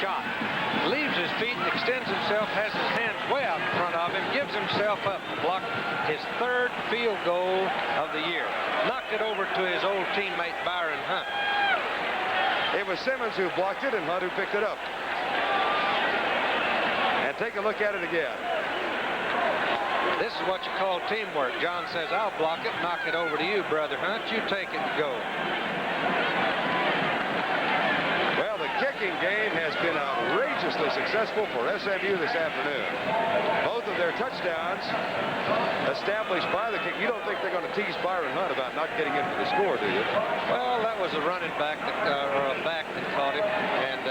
shot. Leaves his feet and extends himself, has his hands way out in front of him, gives himself up to block his 3rd field goal of the year. Knocked it over to his old teammate Byron Hunt. It was Simmons who blocked it and Hunt who picked it up. And take a look at it again. This is what you call teamwork. John says, I'll block it, knock it over to you, Brother Hunt. You take it and go. Well, the kicking game has been outrageously successful for SMU this afternoon. Both of their touchdowns established by the kick. You don't think they're going to tease Byron Hunt about not getting into the score, do you? Well, that was a running back that, or a back that caught him, and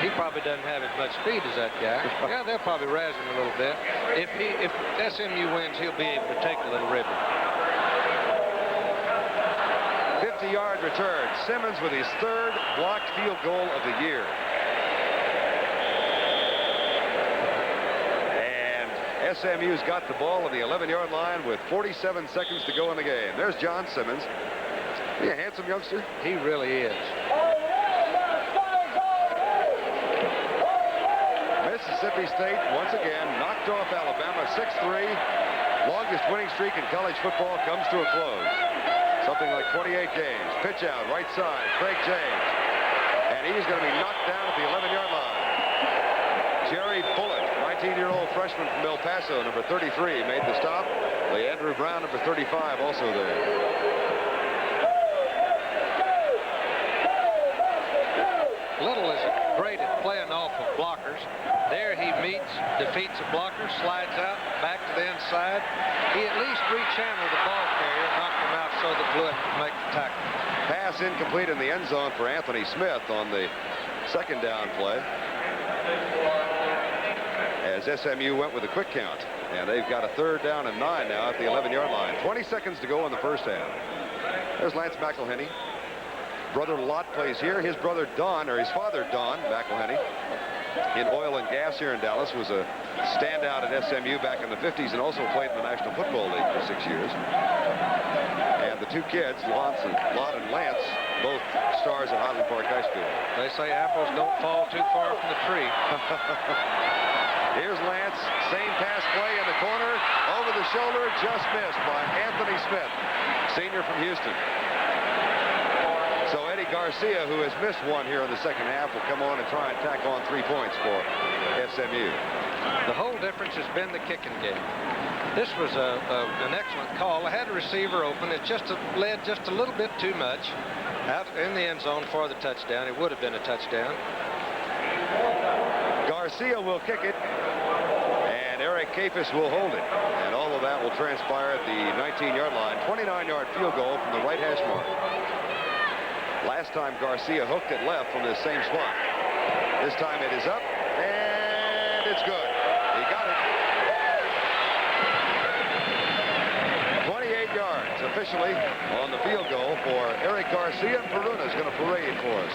he probably doesn't have as much speed as that guy. Yeah, they'll probably razz him a little bit. If SMU wins, he'll be able to take a little ribbon. 50-yard return. Simmons with his 3rd blocked field goal of the year. And SMU's got the ball at the 11-yard line with 47 seconds to go in the game. There's John Simmons. He a handsome youngster? He really is. Mississippi State once again knocked off Alabama 6-3. Longest winning streak in college football comes to a close. Something like 28 games. Pitch out, right side, Craig James. And he's going to be knocked down at the 11-yard line. Jerry Bullitt, 19-year-old freshman from El Paso, number 33, made the stop. Leandrew Brown, number 35, also there. Little is great at playing off of blockers. There he meets, defeats a blocker, slides out, back to the inside. He at least rechanneled the ball carrier, knocked him out so that Blewett could make the tackle. Pass incomplete in the end zone for Anthony Smith on the 2nd down play. As SMU went with a quick count. And they've got a 3rd down and 9 now at the 11-yard line. 20 seconds to go in the first half. There's Lance McElhenney. Brother Lott plays here. His brother Don, or his father Don McElhenney, in oil and gas here in Dallas, was a standout at SMU back in the 50s and also played in the National Football League for 6 years. And the 2 kids, Lott and Lance, both stars at Highland Park High School. They say apples don't fall too far from the tree. Here's Lance, same pass play in the corner, over the shoulder, just missed by Anthony Smith, senior from Houston. So Eddie Garcia, who has missed one here in the second half, will come on and try and tack on 3 points for SMU. The whole difference has been the kicking game. This was an excellent call. I had a receiver open. It just led just a little bit too much out in the end zone for the touchdown. It would have been a touchdown. Garcia will kick it, and Eric Kafis will hold it. And all of that will transpire at the 19-yard line. 29-yard field goal from the right hash mark. Last time Garcia hooked it left from this same spot. This time it is up, and it's good. He got it. 28 yards officially on the field goal for Eric Garcia. Peruna is going to parade for us.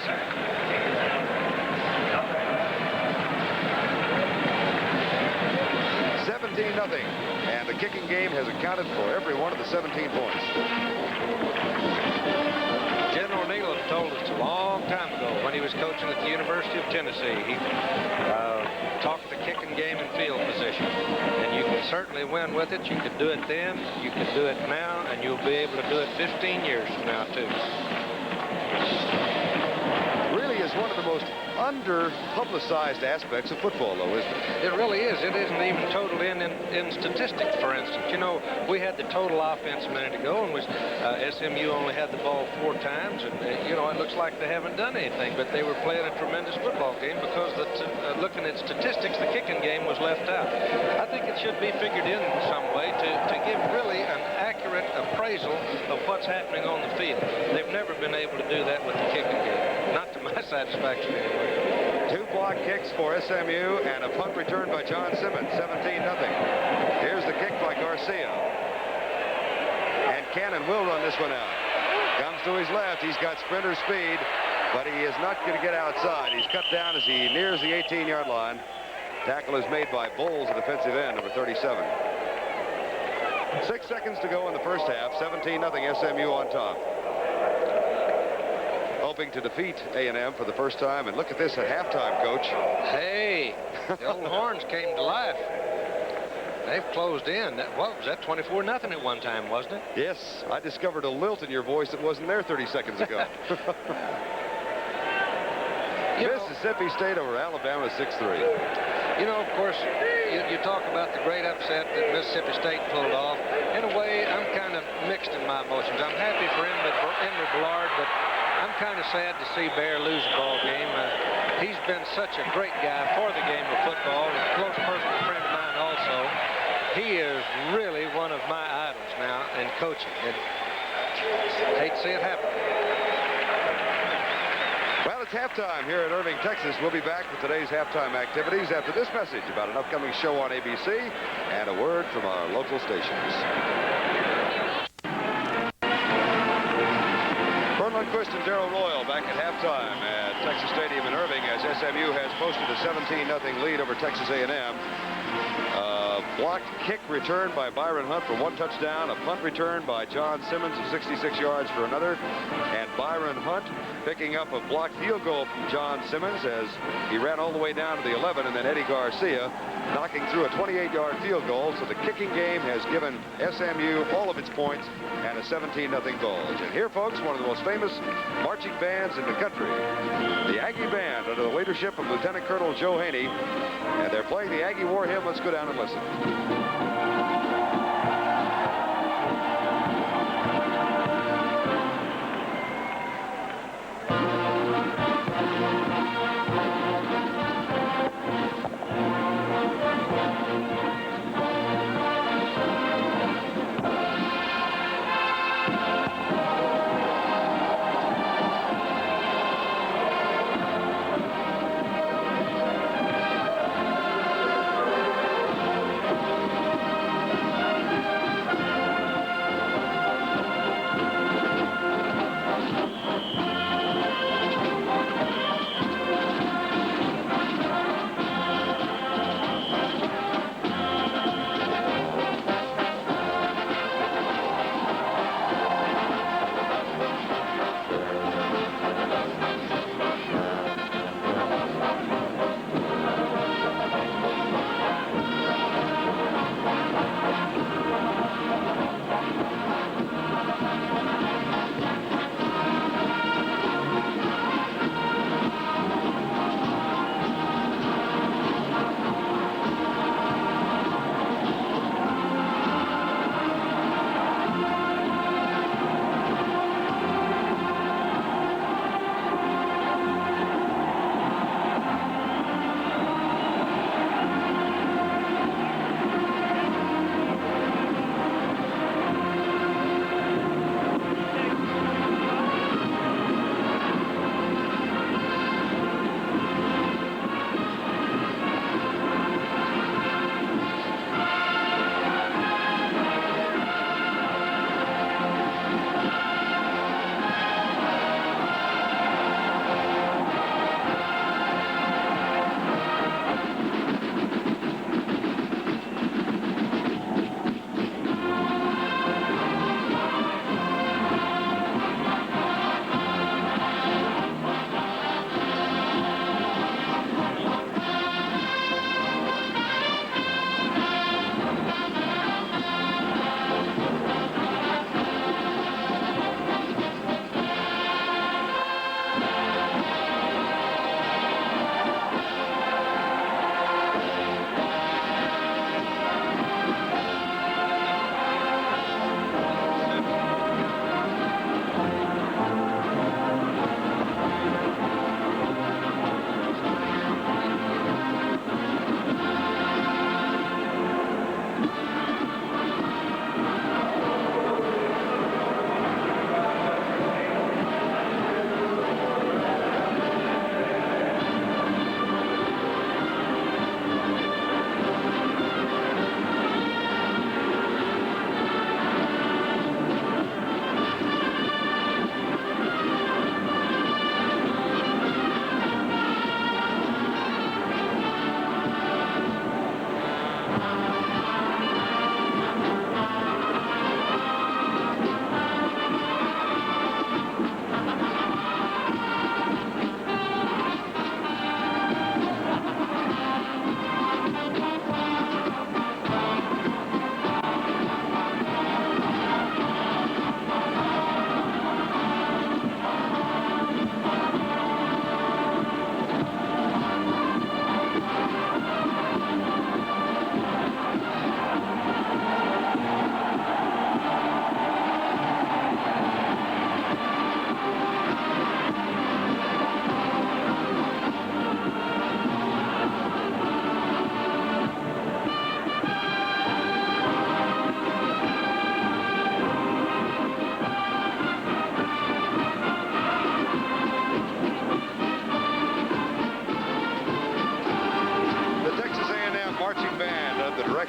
Nothing, and the kicking game has accounted for every one of the 17 points. General Neal told us a long time ago when he was coaching at the University of Tennessee. He talked the kicking game and field position, and you can certainly win with it. You could do it then, you can do it now, and you'll be able to do it 15 years from now too. Really is one of the most under-publicized aspects of football, though, isn't it? It really is. It isn't even total in statistics, for instance. You know, we had the total offense a minute ago, and SMU only had the ball 4 times, and, you know, it looks like they haven't done anything, but they were playing a tremendous football game because looking at statistics, the kicking game was left out. I think it should be figured in some way to give really an accurate appraisal of what's happening on the field. They've never been able to do that with the kicking game. Not to my satisfaction anyway. 2 block kicks for SMU and a punt return by John Simmons, 17-0. Here's the kick by Garcia. And Cannon will run this one out. Comes to his left. He's got sprinter speed, but he is not going to get outside. He's cut down as he nears the 18-yard line. Tackle is made by Bowles, the defensive end, number 37. 6 seconds to go in the first half. 17-0 SMU on top. hoping to defeat A&M for the first time. And look at this at halftime, Coach. Hey, the old horns came to life. They've closed in. What was that, 24-0 at one time, wasn't it? Yes, I discovered a lilt in your voice that wasn't there 30 seconds ago. Mississippi State over Alabama 6-3. You know, of course, you talk about the great upset that Mississippi State pulled off. In a way, I'm kind of mixed in my emotions. I'm happy for Emory Ballard, but I'm kind of sad to see Bear lose a ball game. He's been such a great guy for the game of football, and a close personal friend of mine also. He is really one of my idols now in coaching, and I hate to see it happen. Well, it's halftime here in Irving, Texas. We'll be back with today's halftime activities after this message about an upcoming show on ABC and a word from our local stations. Vern Lundquist and Darrell Royal back at halftime at Texas Stadium in Irving as SMU has posted a 17-0 lead over Texas A&M. Blocked kick returned by Byron Hunt for 1 touchdown, a punt return by John Simmons of 66 yards for another, and Byron Hunt picking up a blocked field goal from John Simmons as he ran all the way down to the 11, and then Eddie Garcia knocking through a 28-yard field goal. So the kicking game has given SMU all of its points and a 17-0 bulge. And here, folks, one of the most famous marching bands in the country, the Aggie Band, under the leadership of Lieutenant Colonel Joe Haney, and they're playing the Aggie War Hymn. Let's go down and listen.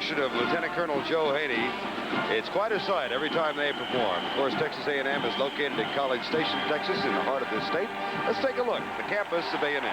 instruction of Lieutenant Colonel Joe Haney. It's quite a sight every time they perform. Of course, Texas A&M is located in College Station, Texas, in the heart of this state. Let's take a look at the campus of A&M.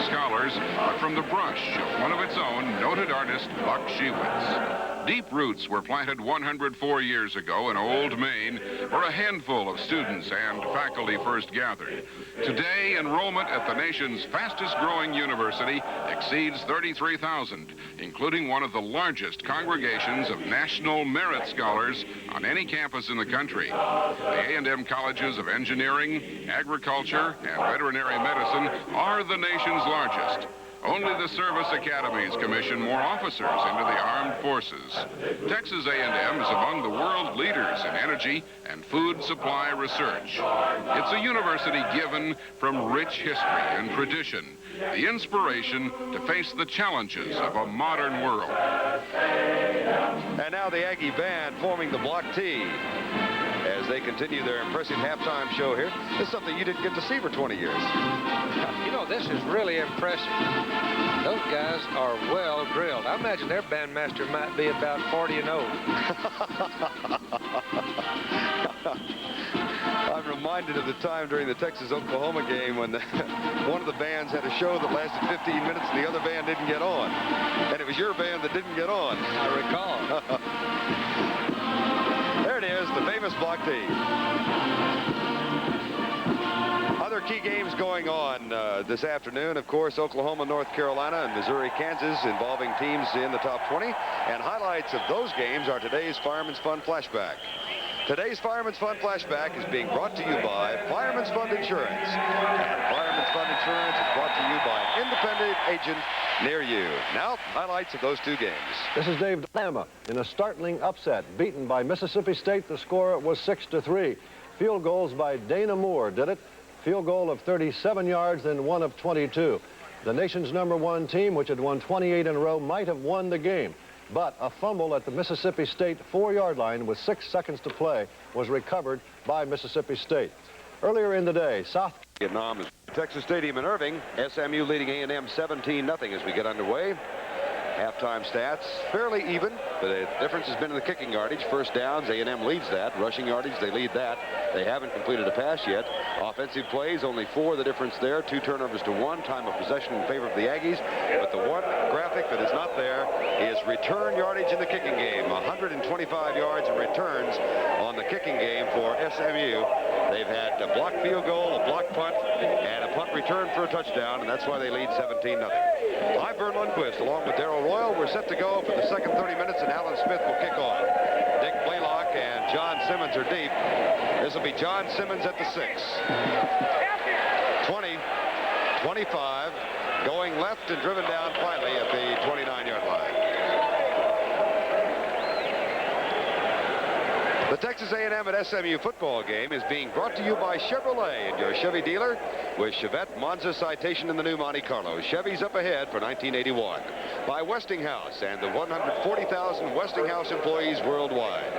Scholars, but from the brush of one of its own, noted artist Buck Shewitz. Deep roots were planted 104 years ago in Old Maine, where a handful of students and faculty first gathered. Today, enrollment at the nation's fastest-growing university exceeds 33,000, including one of the largest congregations of National Merit Scholars on any campus in the country. The A&M colleges of engineering, agriculture, and veterinary medicine are the nation's largest. Only the service academies commission more officers into the armed forces. Texas A&M is among the world leaders in energy and food supply research. It's a university given from rich history and tradition, the inspiration to face the challenges of a modern world. And now the Aggie band forming the Block T as they continue their impressive halftime show here. This is something you didn't get to see for 20 years. You know, this is really impressive. Those guys are well drilled. I imagine their bandmaster might be about 40 and old. I'm reminded of the time during the Texas-Oklahoma game when one of the bands had a show that lasted 15 minutes and the other band didn't get on. And it was your band that didn't get on. I recall. There it is, the famous Block T. Other key games going on this afternoon, of course, Oklahoma, North Carolina, and Missouri, Kansas, involving teams in the top 20. And highlights of those games are today's Fireman's Fund Flashback. Today's Fireman's Fund Flashback is being brought to you by Fireman's Fund Insurance. And Fireman's Fund Insurance is brought to you by an independent agent near you. Now, highlights of those two games. This is Dave Alabama in a startling upset. Beaten by Mississippi State, the score was 6-3. Field goals by Dana Moore did it. Field goal of 37 yards, then one of 22. The nation's #1 team, which had won 28 in a row, might have won the game. But a fumble at the Mississippi State 4-yard line with 6 seconds to play was recovered by Mississippi State. Earlier in the day, South Vietnam is Texas Stadium in Irving. SMU leading A&M 17-0 as we get underway. Halftime stats fairly even. The difference has been in the kicking yardage. First downs, A&M leads that. Rushing yardage, they lead that. They haven't completed a pass yet. Offensive plays, only 4 the difference there. 2 turnovers to 1. Time of possession in favor of the Aggies. But the one graphic that is not there is return yardage in the kicking game. 125 yards in returns on the kicking game for SMU. They've had a blocked field goal, a blocked punt, and a punt return for a touchdown, and that's why they lead 17-0. I'm Vern Lundquist, along with Darrell Royal. We're set to go for the second 30 minutes, and Alan Smith will kick off. Dick Blaylock and John Simmons are deep. This will be John Simmons at the 6. 20, 25, going left and driven down finally at the 29-yard line. The Texas A&M at SMU football game is being brought to you by Chevrolet and your Chevy dealer with Chevette Monza Citation in the new Monte Carlo. Chevy's up ahead for 1981. By Westinghouse and the 140,000 Westinghouse employees worldwide.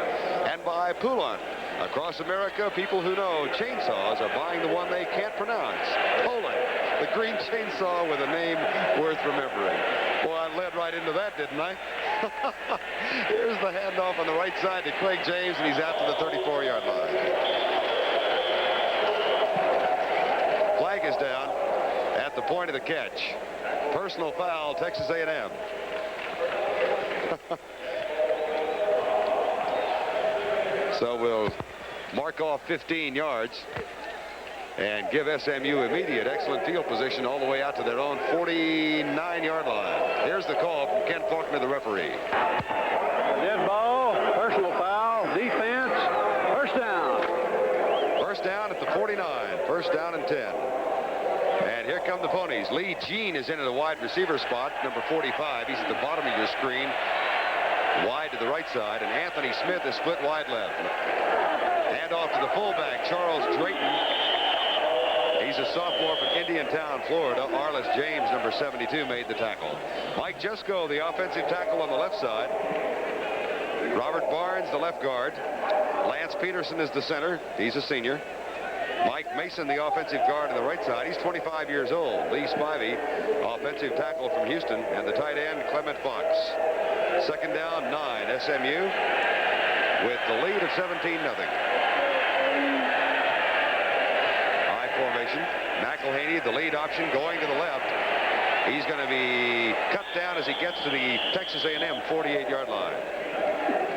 And by Poulan. Across America, people who know chainsaws are buying the one they can't pronounce. Poulan, the green chainsaw with a name worth remembering. Boy, I led right into that, didn't I? Here's the handoff on the right side to Craig James, and he's out to the 34-yard line. Flag is down at the point of the catch. Personal foul, Texas A&M. So we'll mark off 15 yards and give SMU immediate excellent field position all the way out to their own 49-yard line. Here's the call from Ken Faulkner, the referee. dead ball, personal foul, defense, first down. First down at the 49, first down and 10. And here come the ponies. Lee Jean is in at a wide receiver spot, number 45. He's at the bottom of your screen, wide to the right side, and Anthony Smith is split wide left. Hand off to the fullback, Charles Drayton. He's a sophomore from Indiantown, Florida. Arliss James, number 72, made the tackle. Mike Jesko, the offensive tackle on the left side. Robert Barnes, the left guard. Lance Peterson is the center. He's a senior. Mike Mason, the offensive guard on the right side. He's 25 years old. Lee Spivey, offensive tackle from Houston. And the tight end, Clement Fox. Second down, 9. SMU with the lead of 17-0. I formation. McElhaney, the lead option, going to the left. He's going to be cut down as he gets to the Texas A&M 48-yard line.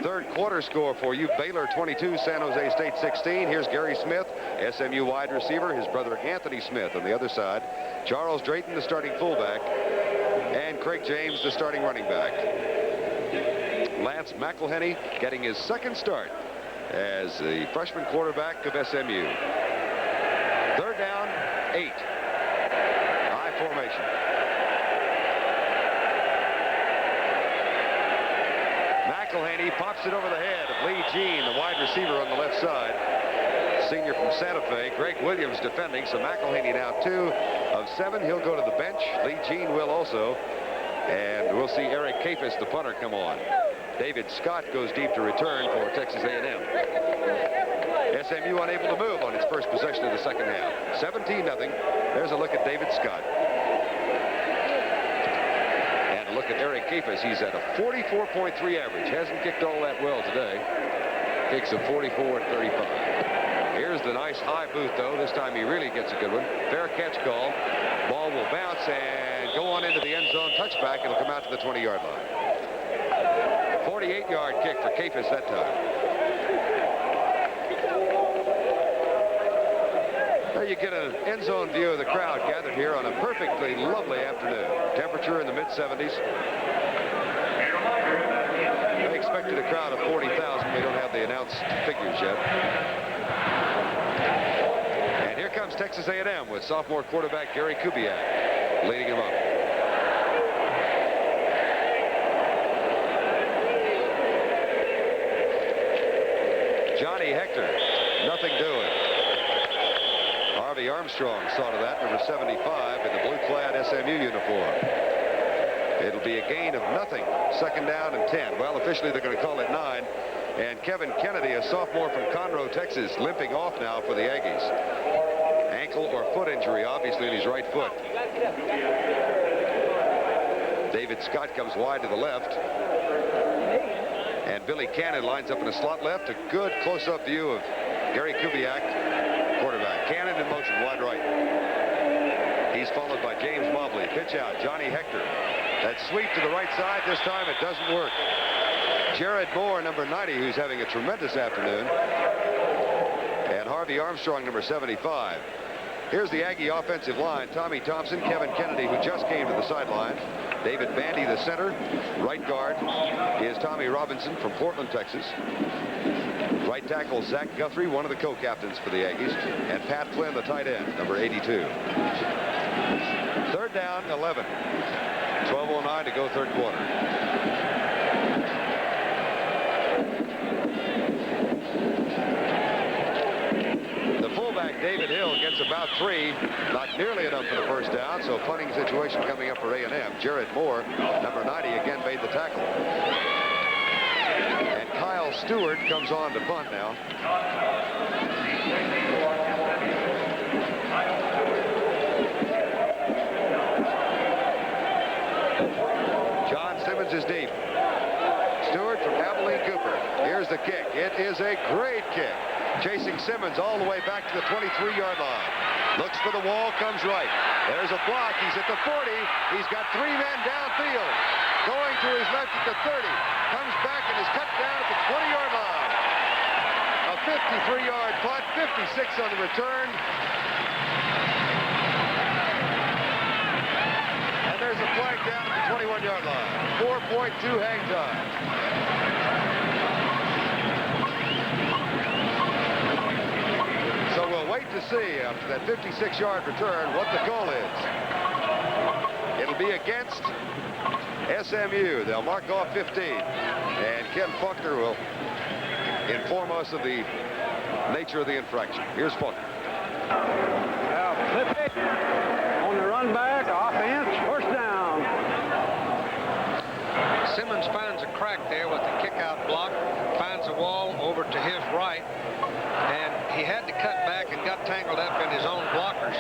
Third quarter score for you. Baylor 22, San Jose State 16. Here's Gary Smith, SMU wide receiver. His brother Anthony Smith on the other side. Charles Drayton, the starting fullback. And Craig James, the starting running back. Lance McElhaney getting his second start as the freshman quarterback of SMU. Third down, 8. I formation. McElhaney pops it over the head of Lee Jean, the wide receiver on the left side. Senior from Santa Fe. Greg Williams defending, so McElhaney now 2 of 7. He'll go to the bench. Lee Jean will also. And we'll see Eric Kafis, the punter, come on. David Scott goes deep to return for Texas A&M. SMU unable to move on its first possession of the second half. 17-0. There's a look at David Scott. And a look at Eric Kafis. He's at a 44.3 average. Hasn't kicked all that well today. Kicks a 44-35. Here's the nice high boot, though. This time he really gets a good one. Fair catch call. Ball will bounce and go on into the end zone. Touchback. It'll come out to the 20-yard line. 48-yard kick for Kafis that time. There you get an end zone view of the crowd gathered here on a perfectly lovely afternoon. Temperature in the mid-70s. They expected a crowd of 40,000. They don't have the announced figures yet. And here comes Texas A&M with sophomore quarterback Gary Kubiak leading him up. Johnny Hector, nothing doing. Harvey Armstrong saw to that, number 75 in the blue-clad SMU uniform. It'll be a gain of nothing. Second down and 10. Well, officially they're going to call it 9. And Kevin Kennedy, a sophomore from Conroe, Texas, limping off now for the Aggies. Ankle or foot injury, obviously, in his right foot. David Scott comes wide to the left. And Billy Cannon lines up in a slot left. A good close-up view of Gary Kubiak, quarterback. Cannon in motion, wide right. He's followed by James Mobley. Pitch out, Johnny Hector. That sweep to the right side. This time it doesn't work. Jared Moore, number 90, who's having a tremendous afternoon. And Harvey Armstrong, number 75. Here's the Aggie offensive line. Tommy Thompson, Kevin Kennedy, who just came to the sideline. David Bandy, the center. Right guard is Tommy Robinson from Portland, Texas. Right tackle, Zach Guthrie, one of the co-captains for the Aggies. And Pat Flynn, the tight end, number 82. Third down, 11. 12:09 to go, third quarter. The fullback, David Hill, gets about 3. Not nearly enough for the first down, so punting situation coming up for A&M. Jared Moore, number 90, again made the tackle. And Kyle Stewart comes on to punt now. John Simmons is deep. Stewart from Abilene Cooper. Here's the kick. It is a great kick. Chasing Simmons all the way back to the 23-yard line. Looks for the wall, comes right. There's a block. He's at the 40. He's got 3 men downfield. Going to his left at the 30. Comes back and is cut down at the 20-yard line. A 53-yard punt, 56 on the return. And there's a flag down at the 21-yard line. 4.2 hang time. So we'll wait to see after that 56-yard return what the call is. It'll be against SMU. They'll mark off 15. And Ken Faulkner will inform us of the nature of the infraction. Here's Faulkner. Now flip it on the run back, offense, first down. Simmons finds a crack there with the kick-out block, finds a wall over to his right, he had to cut back and got tangled up in his own blocker's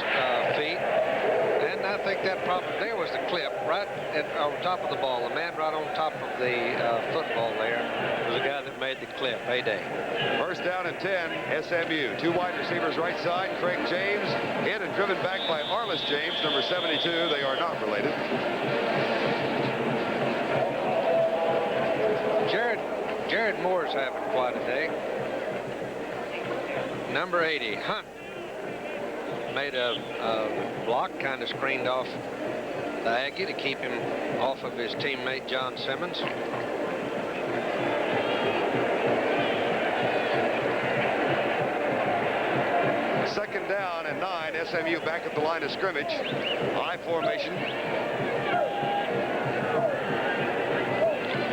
feet. And I think that probably, there was the clip right on top of the ball. The man right on top of the football there was the guy that made the clip. Heyday. First down and 10, SMU. Two wide receivers right side. Craig James hit and driven back by Arliss James, number 72. They are not related. Jared Moore's having quite a day. Number 80, Hunt, made a block, kind of screened off the Aggie to keep him off of his teammate John Simmons. Second down and 9. SMU back at the line of scrimmage. High formation.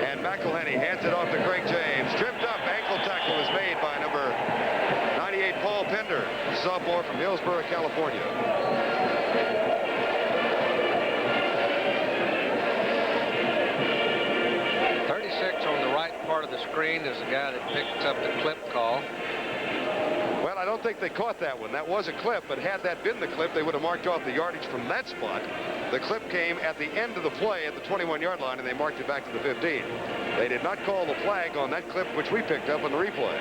And McElhenney hands it off to Craig James. Tripped up. Ankle tackle is made by number 98, Paul Pender, sophomore from Hillsborough, California. On the right part of the screen is the guy that picked up the clip call. Well, I don't think they caught that one. That was a clip, but had that been the clip, they would have marked off the yardage from that spot. The clip came at the end of the play at the 21-yard line, and they marked it back to the 15. They did not call the flag on that clip, which we picked up on the replay.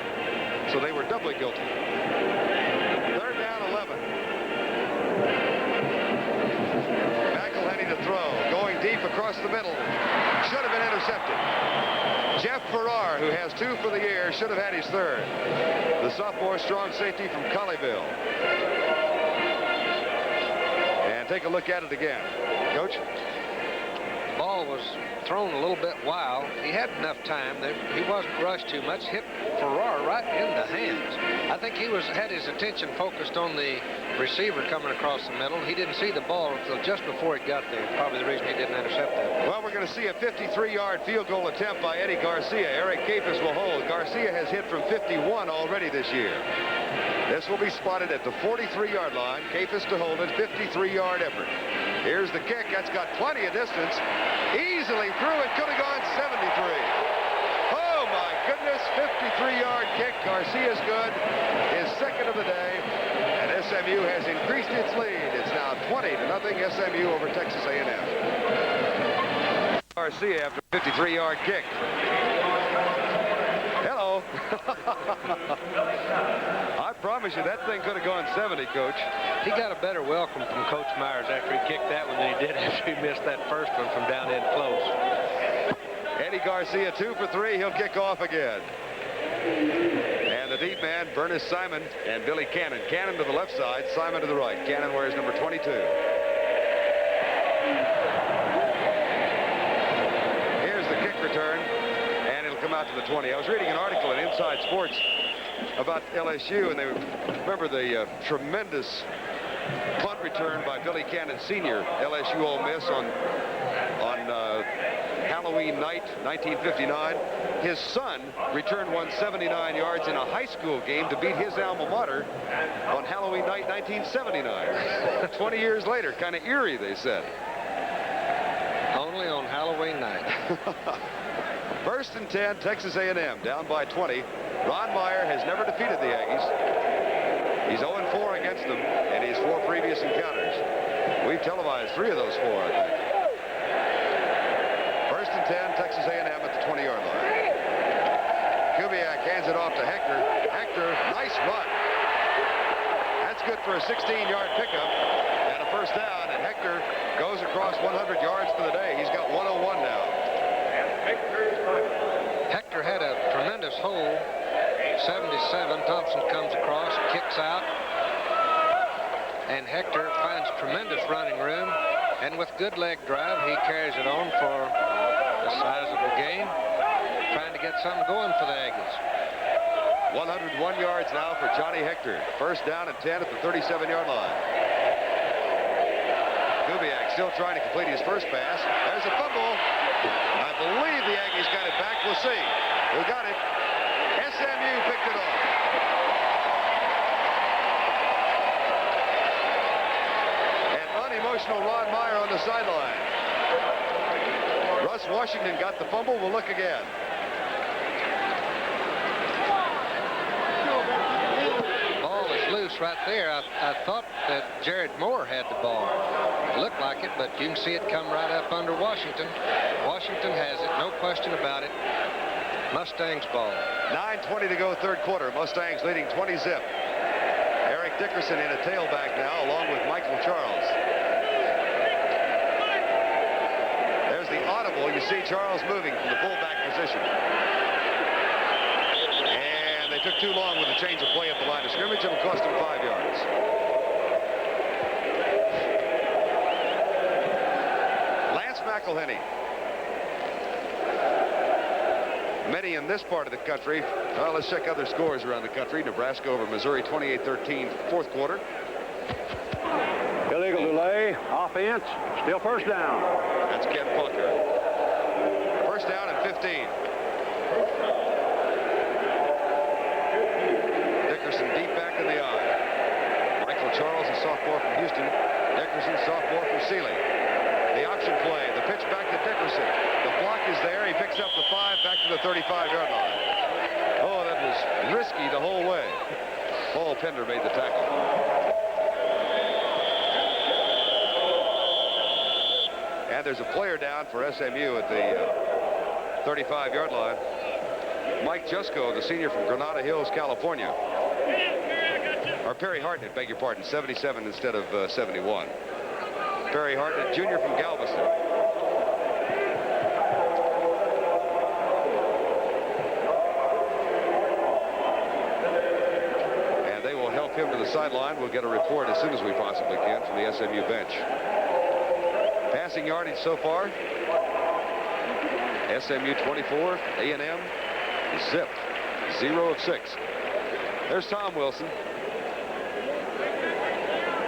So they were doubly guilty. Third down, 11. McElhenney to throw, going deep across the middle. Should have been intercepted. Jeff Farrar, who has 2 for the year, should have had his 3rd. The sophomore strong safety from Colleyville. And take a look at it again. Coach? The ball was thrown a little bit wild. He had enough time. He wasn't rushed too much. Hit Farrar right in the hands. I think he had his attention focused on the receiver coming across the middle. He didn't see the ball until just before it got there. Probably the reason he didn't intercept that. Well, we're going to see a 53-yard field goal attempt by Eddie Garcia. Eric Capus will hold. Garcia has hit from 51 already this year. This will be spotted at the 43-yard line. Capus to hold it, 53-yard effort. Here's the kick. That's got plenty of distance. Easily through it. Could have gone 73. Oh, my goodness. 53-yard kick. Garcia's good. His 2nd of the day. And SMU has increased its lead. It's now 20-0 SMU over Texas A&M. Garcia after a 53-yard kick. Hello. I promise you that thing could have gone 70, Coach. He got a better welcome from Coach Myers after he kicked that one than he did after he missed that first one from down in close. Eddie Garcia 2 for 3. He'll kick off again. And the deep man, Bernice Simon and Billy Cannon. Cannon to the left side, Simon to the right. Cannon wears number 22. Here's the kick return, and it'll come out to the 20. I was reading an article in Inside Sports about LSU, and they remember the tremendous punt return by Billy Cannon Sr., LSU Ole Miss on Halloween night, 1959. His son returned 179 yards in a high school game to beat his alma mater on Halloween night, 1979. 20 years later, kind of eerie, they said. Only on Halloween night. First and 10, Texas A&M down by 20. Ron Meyer has never defeated the Aggies. He's 0-4 against them in his 4 previous encounters. We've televised 3 of those 4, I think. First and 10, Texas A&M at the 20-yard line. Kubiak hands it off to Hector. Hector, nice run. That's good for a 16-yard pickup and a first down. And Hector goes across 100 yards for the day. He's got 101 now. Hector had a tremendous hole. 77. Thompson comes across, kicks out. And Hector finds tremendous running room. And with good leg drive, he carries it on for a sizable gain. Trying to get something going for the Aggies. 101 yards now for Johnny Hector. First down and 10 at the 37-yard line. Kubiak still trying to complete his first pass. There's a fumble. I believe the Aggies got it back. We'll see. Who got it? SMU picked it off. An unemotional Ron Meyer on the sideline. Russ Washington got the fumble. We'll look again. Ball notice right there, I thought that Jared Moore had the ball. It looked like it, but you can see it come right up under Washington. Washington has it, no question about it. Mustangs ball. 9:20 to go, third quarter. Mustangs leading 20-zip. Eric Dickerson in a tailback now, along with Michael Charles. There's the audible. You see Charles moving from the fullback position. And they took too long with the change of play at the line of scrimmage. It'll cost them 5 yards. Lance McElhenney. Many in this part of the country. Well, let's check other scores around the country. Nebraska over Missouri, 28-13, fourth quarter. Illegal delay, offense, still first down. That's Ken Pucker. First down and 15. Dickerson deep back in the eye. Michael Charles, a sophomore from Houston. Dickerson, sophomore from Sealy. The option play, the pitch back to Dickerson. The block is there. He picks up the 5 back to the 35-yard line. Oh, that was risky the whole way. Paul Pender made the tackle. And there's a player down for SMU at the 35-yard line. Mike Jusko, the senior from Granada Hills, California. Or Perry Hartnett, beg your pardon, 77 instead of 71. Perry Hartnett, junior from Galveston. And they will help him to the sideline. We'll get a report as soon as we possibly can from the SMU bench. Passing yardage so far. SMU 24, A&M zip, 0 of 6. There's Tom Wilson.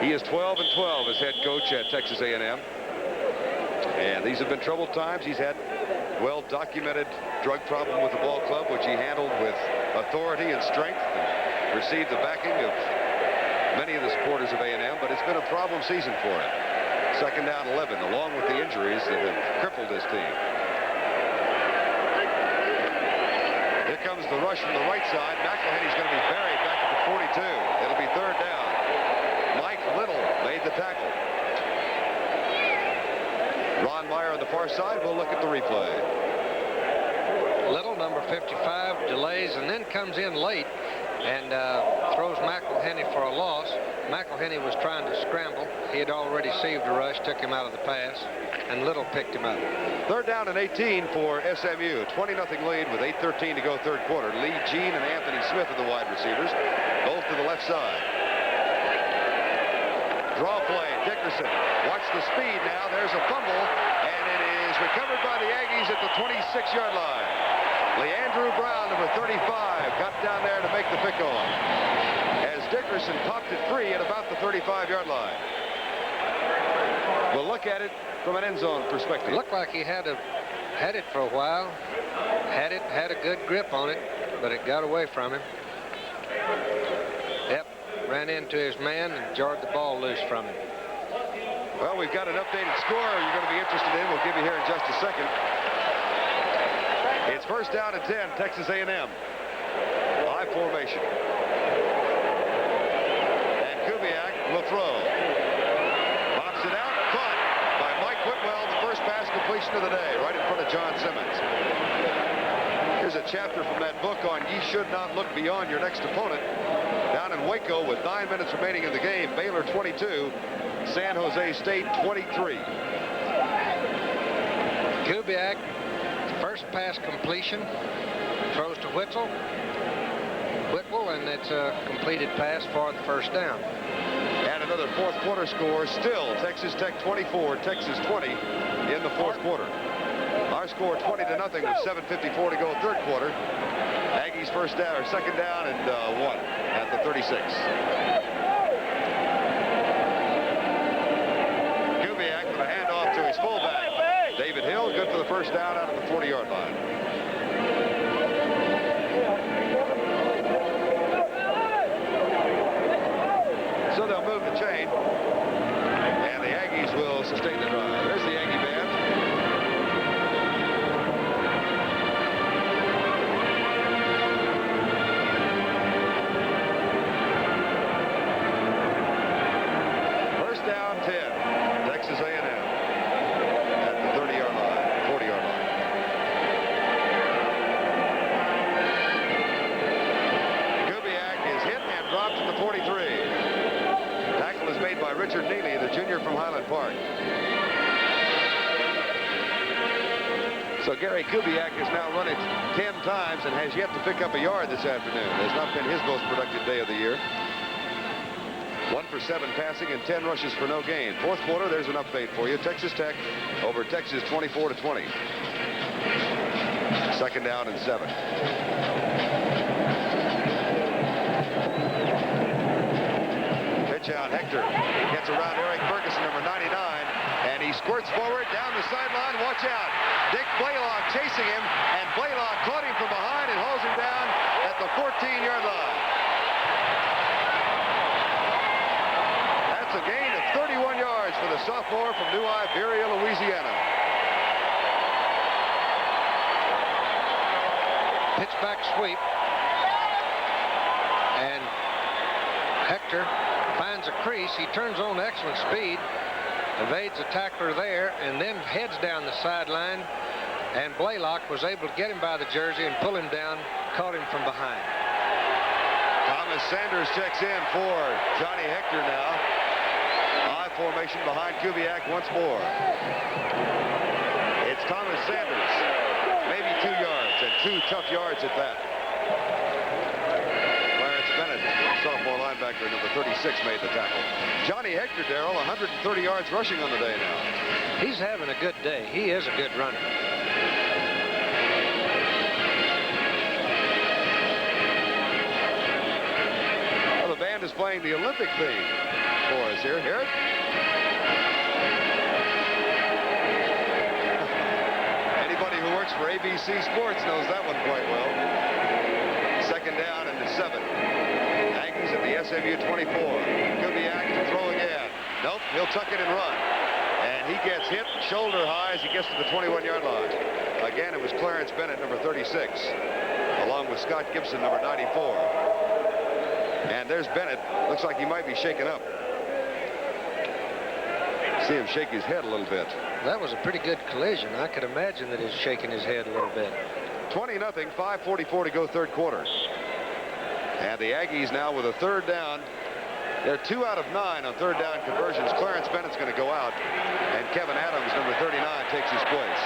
He is 12 and 12 as head coach at Texas A&M. And these have been troubled times. He's had well-documented drug problem with the ball club, which he handled with authority and strength, and received the backing of many of the supporters of A&M, but it's been a problem season for him. Second down 11, along with the injuries that have crippled this team. Here comes the rush from the right side. McElhenney's going to be buried back at the 42. It'll be third down. Mike Little made the tackle. Ron Meyer on the far side. We'll look at the replay. Little, number 55, delays and then comes in late and throws McElhenney for a loss. McElhenney was trying to scramble. He had already received a rush, took him out of the pass, and Little picked him up. Third down and 18 for SMU. 20-0 lead with 8:13 to go third quarter. Lee Jean and Anthony Smith are the wide receivers, both to the left side. Draw play, Dickerson. Watch the speed now. There's a fumble, and it is recovered by the Aggies at the 26-yard line. Leandrew Brown, number 35, got down there to make the pick-off as Dickerson popped it free at about the 35-yard line. We'll look at it from an end zone perspective. It looked like he had it for a while. Had a good grip on it, but it got away from him. Yep, ran into his man and jarred the ball loose from him. Well, we've got an updated score you're going to be interested in. We'll give you here in just a second. It's first down and 10, Texas A&M. High formation. And Kubiak will throw. Pops it out, caught by Mike Whitwell, the first pass completion of the day, right in front of John Simmons. Here's a chapter from that book on Ye Should Not Look Beyond Your Next Opponent. Down in Waco with 9 minutes remaining in the game, Baylor 22, San Jose State 23. Kubiak, first pass completion, throws to Whitwell, and it's a completed pass for the first down. And another fourth quarter score, still Texas Tech 24, Texas 20 in the fourth quarter. Our score 20-0 with 7:54 to go third quarter. Aggies first down, or second down and 1 at the 36. Kubiak with a handoff to his fullback, David Hill, good for the first down out of the 40-yard line. So they'll move the chain, and the Aggies will sustain the drive. There's the Aggie band. Highland Park. So Gary Kubiak has now run it 10 times and has yet to pick up a yard this afternoon. It has not been his most productive day of the year. 1 for 7 passing and 10 rushes for no gain. Fourth quarter, there's an update for you. Texas Tech over Texas 24-20. Second down and 7. Pitch out, Hector gets around Eric Ferguson, number 99, and he squirts forward down the sideline. Watch out. Dick Blaylock chasing him, and Blaylock caught him from behind and hauls him down at the 14-yard line. That's a gain of 31 yards for the sophomore from New Iberia, Louisiana. Pitch back sweep. And Hector finds a crease. He turns on excellent speed, evades a tackler there, and then heads down the sideline. And Blaylock was able to get him by the jersey and pull him down, caught him from behind. Thomas Sanders checks in for Johnny Hector now. I formation behind Kubiak once more. It's Thomas Sanders. Maybe 2 yards, and 2 tough yards at that. Clarence Bennett, sophomore linebacker, number 36, made the tackle. Johnny Hector, Darrell, 130 yards rushing on the day now. He's having a good day. He is a good runner. Well, the band is playing the Olympic theme for us here. Hear it? Anybody who works for ABC Sports knows that one quite well. Second down and 7. Aggies at the SMU 24. Kubiak to throw again. Nope, he'll tuck it and run. And he gets hit shoulder high as he gets to the 21-yard line. Again, it was Clarence Bennett, number 36, along with Scott Gibson, number 94. And there's Bennett. Looks like he might be shaken up. See him shake his head a little bit. That was a pretty good collision. I could imagine that he's shaking his head a little bit. 20-0, 5:44 to go, third quarter. And the Aggies now with a third down. They're 2 out of 9 on third down conversions. Clarence Bennett's going to go out, and Kevin Adams, number 39, takes his place.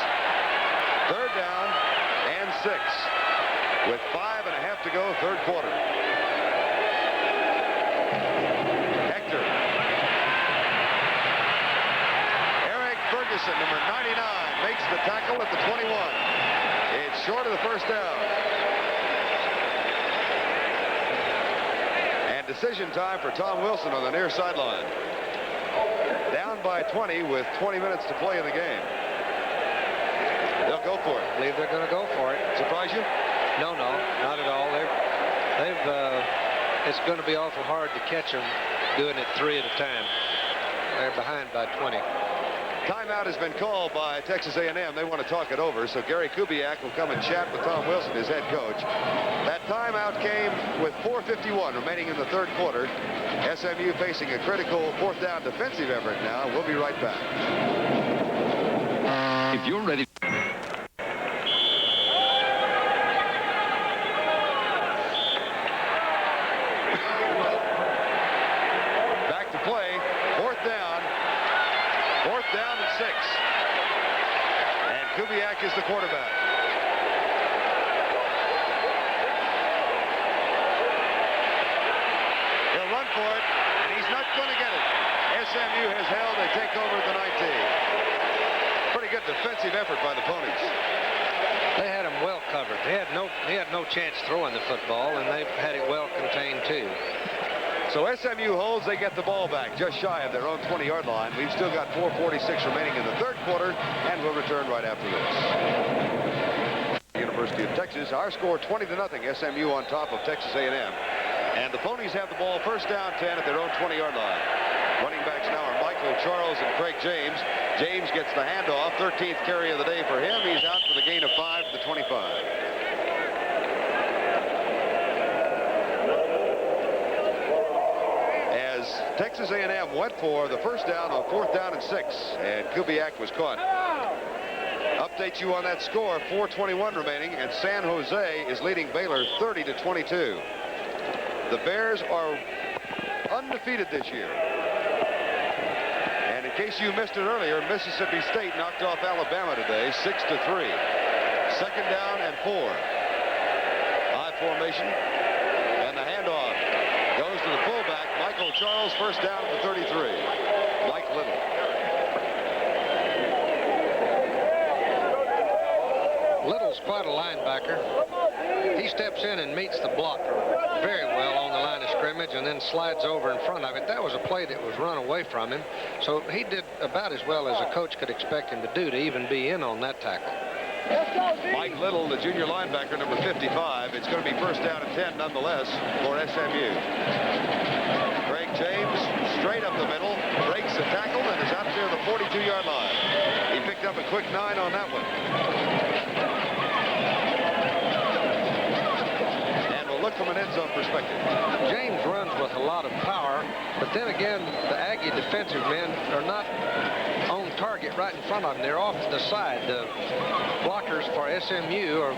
Third down and 6 with 5.5 to go, third quarter. Hector. Eric Ferguson, number 99, makes the tackle at the 21. It's short of the first down. Decision time for Tom Wilson on the near sideline. Down by 20 with 20 minutes to play in the game. They'll go for it. I believe they're going to go for it. Surprise you? No, not at all. It's going to be awful hard to catch them doing it 3 at a time. They're behind by 20. Timeout has been called by Texas A&M. They want to talk it over, so Gary Kubiak will come and chat with Tom Wilson, his head coach. That timeout came with 4:51 remaining in the third quarter. SMU facing a critical fourth down defensive effort now. We'll be right back. If you're ready. Back to play. Fourth down and 6. And Kubiak is the quarterback. He'll run for it, and he's not going to get it. SMU has held. They take over at the 19. Pretty good defensive effort by the Ponies. They had him well covered. He had no chance throwing the football, and they had it well contained too. So SMU holds, they get the ball back just shy of their own 20-yard line. We've still got 4:46 remaining in the third quarter, and we'll return right after this. University of Texas, our score 20-0, SMU on top of Texas A&M. And the Ponies have the ball first down 10 at their own 20-yard line. Running backs now are Michael Charles and Craig James. James gets the handoff, 13th carry of the day for him. He's out for the gain of 5 to the 25. Texas A&M went for the first down on 4th down and 6, and Kubiak was caught. Update you on that score, 4:21 remaining, and San Jose is leading Baylor 30-22. The Bears are undefeated this year. And in case you missed it earlier, Mississippi State knocked off Alabama today, 6-3. Second down and 4. High formation. And the handoff goes to the fullback, Michael Charles, first down at the 33. Mike Little. Little's quite a linebacker. He steps in and meets the blocker very well on the line of scrimmage and then slides over in front of it. That was a play that was run away from him. So he did about as well as a coach could expect him to do to even be in on that tackle. Mike Little, the junior linebacker, number 55. It's going to be first down and 10 nonetheless for SMU. Greg James straight up the middle, breaks the tackle, and is out there the 42-yard line. He picked up a quick 9 on that one. And we'll look from an end zone perspective. James runs with a lot of power, but then again, the Aggie defensive men are not on target right in front of them. They're off to the side. The blockers for SMU are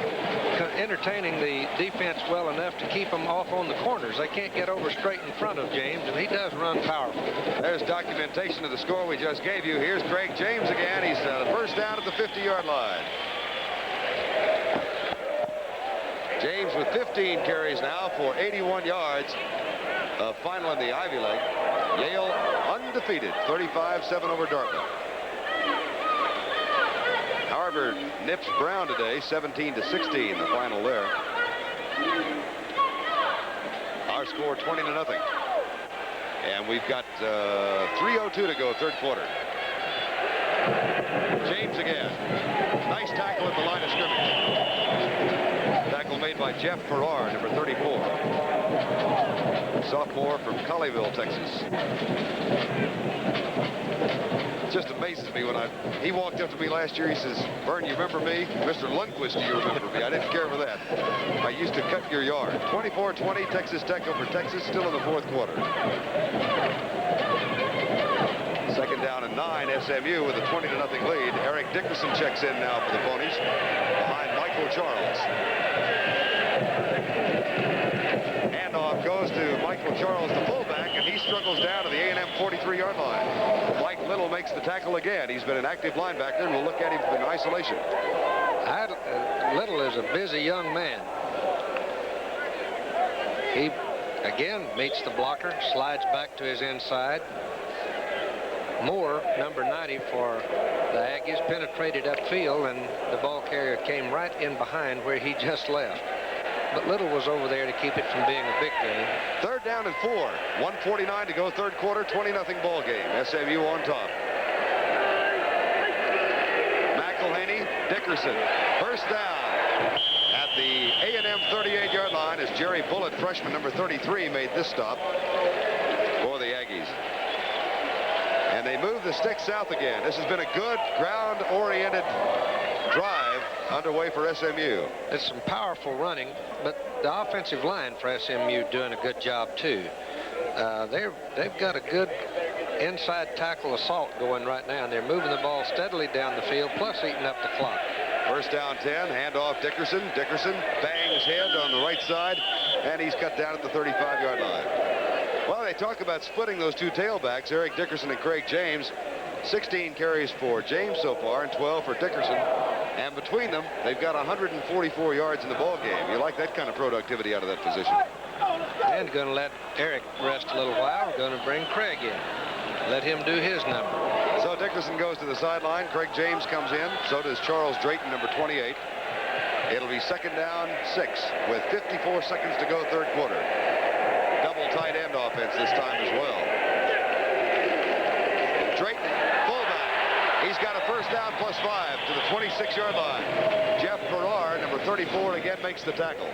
entertaining the defense well enough to keep them off on the corners. They can't get over straight in front of James, and he does run powerful. There's documentation of the score we just gave you. Here's Greg James again. He's first down at the 50-yard line. James with 15 carries now for 81 yards. Final in the Ivy League. Yale undefeated, 35-7 over Dartmouth. Harvard nips Brown today, 17-16, the final there. Our score 20-0. And we've got 3:02 to go, third quarter. James again. Nice tackle at the line of scrimmage. Tackle made by Jeff Farrar, number 34. Sophomore from Colleyville, Texas. It just amazes me when he walked up to me last year. He says, "Vern, you remember me?" "Mr. Lundquist, do you remember me?" I didn't care for that. I used to cut your yard. 24-20, Texas Tech over Texas, still in the fourth quarter. Second down and 9, SMU with a 20-0 lead. Eric Dickerson checks in now for the Ponies behind Michael Charles. Handoff goes to Michael Charles, the fullback, and he struggles down to the A&M 43-yard line. Mike Little makes the tackle again. He's been an active linebacker, and we'll look at him in isolation. Little is a busy young man. He, again, meets the blocker, slides back to his inside. Moore, number 90 for the Aggies, penetrated upfield, and the ball carrier came right in behind where he just left. But Little was over there to keep it from being a big game. Third down and 4. 1:49 to go, third quarter, 20-0 ball game. SMU on top. McElhaney, Dickerson, first down at the A&M 38-yard line as Jerry Bullitt, freshman number 33, made this stop for the Aggies. And they move the stick south again. This has been a good ground-oriented drive underway for SMU. It's some powerful running, but the offensive line for SMU doing a good job too. They've got a good inside tackle assault going right now, and they're moving the ball steadily down the field, plus eating up the clock. First down 10, handoff Dickerson. Dickerson bangs head on the right side, and he's cut down at the 35-yard line. Well, they talk about splitting those two tailbacks, Eric Dickerson and Craig James. 16 carries for James so far and 12 for Dickerson. And between them, they've got 144 yards in the ball game. You like that kind of productivity out of that position. And going to let Eric rest a little while. We're going to bring Craig in. Let him do his number. So Dickerson goes to the sideline. Craig James comes in. So does Charles Drayton, number 28. It'll be second down 6 with 54 seconds to go, third quarter. Double tight end offense this time as well. Drayton, fullback. He's got a first down plus 5 to the 26-yard line. Jeff Farrar, number 34, again makes the tackle.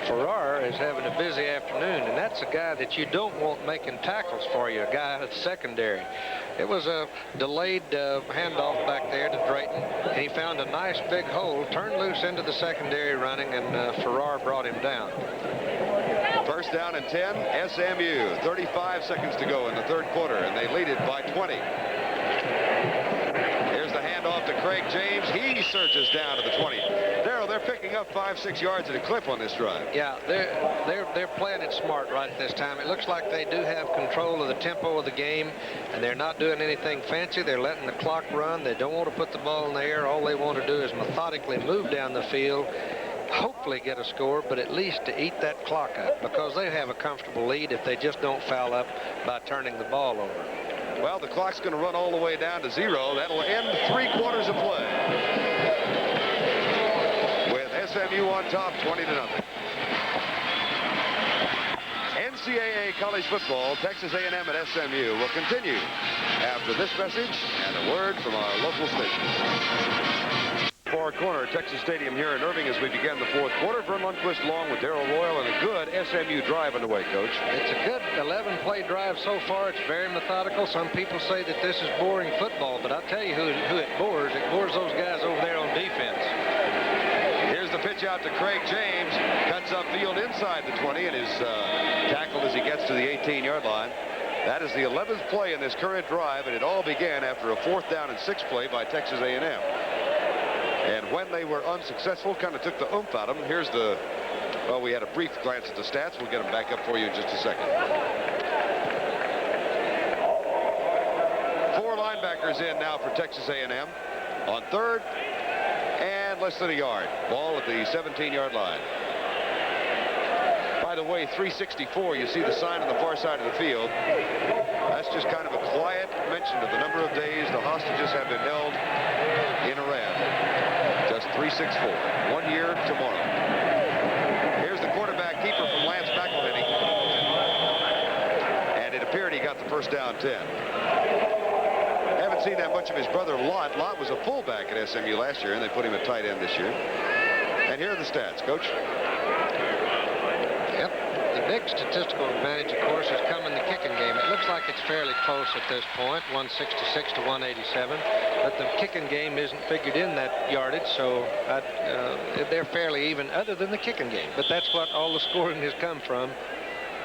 Farrar is having a busy afternoon, and that's a guy that you don't want making tackles for you, a guy at secondary. It was a delayed handoff back there to Drayton, and he found a nice big hole, turned loose into the secondary running, and Farrar brought him down. First down and 10, SMU. 35 seconds to go in the third quarter, and they lead it by 20. Here's the handoff to Craig James. He surges down to the 20. Darrell, they're picking up 5-6 yards at a clip on this drive. Yeah, they're playing it smart right at this time. It looks like they do have control of the tempo of the game, and they're not doing anything fancy. They're letting the clock run. They don't want to put the ball in the air. All they want to do is methodically move down the field, hopefully get a score, but at least to eat that clock up, because they have a comfortable lead if they just don't foul up by turning the ball over. Well, the clock's going to run all the way down to 0. That'll end 3 quarters of play, with SMU on top, 20-0. NCAA college football, Texas A&M at SMU will continue after this message and a word from our local station. Far corner, Texas Stadium here in Irving as we begin the 4th quarter. Vern Lundquist along with Darrell Royal, and a good SMU drive underway, Coach. It's a good 11-play drive so far. It's very methodical. Some people say that this is boring football, but I'll tell you who it bores. It bores those guys over there on defense. Here's the pitch out to Craig James. Cuts upfield inside the 20 and is tackled as he gets to the 18-yard line. That is the 11th play in this current drive, and it all began after a 4th down and 6 play by Texas A&M. And when they were unsuccessful, kind of took the oomph out of them. Here's the, well, we had a brief glance at the stats. We'll get them back up for you in just a second. 4 linebackers in now for Texas A&M on 3rd and less than a yard. Ball at the 17-yard line. By the way, 364, you see the sign on the far side of the field. That's just kind of a quiet mention of the number of days the hostages have been held in Iran. Just 364. 1 year tomorrow. Here's the quarterback keeper from Lance McElhenney. And it appeared he got the first down 10. Haven't seen that much of his brother Lott. Lott was a fullback at SMU last year, and they put him at tight end this year. And here are the stats, Coach. Yep. The big statistical advantage, of course, has come in the kicking game. It looks like it's fairly close at this point, 166 to 187. But the kicking game isn't figured in that yardage, so they're fairly even other than the kicking game. But that's what all the scoring has come from,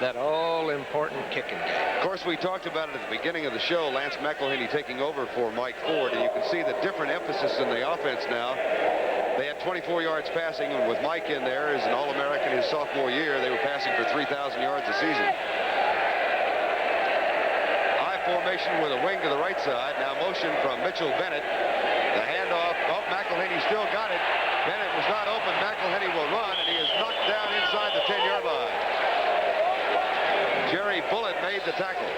that all-important kicking game. Of course, we talked about it at the beginning of the show, Lance McElhenney taking over for Mike Ford, and you can see the different emphasis in the offense now. They had 24 yards passing, and with Mike in there as an All-American his sophomore year, they were passing for 3,000 yards a season. High formation with a wing to the right side. Now motion from Mitchell Bennett. The handoff. Oh, McElhenney still got it. Bennett was not open. McElhenney will run, and he is knocked down inside the 10-yard line. Jerry Bullitt made the tackle.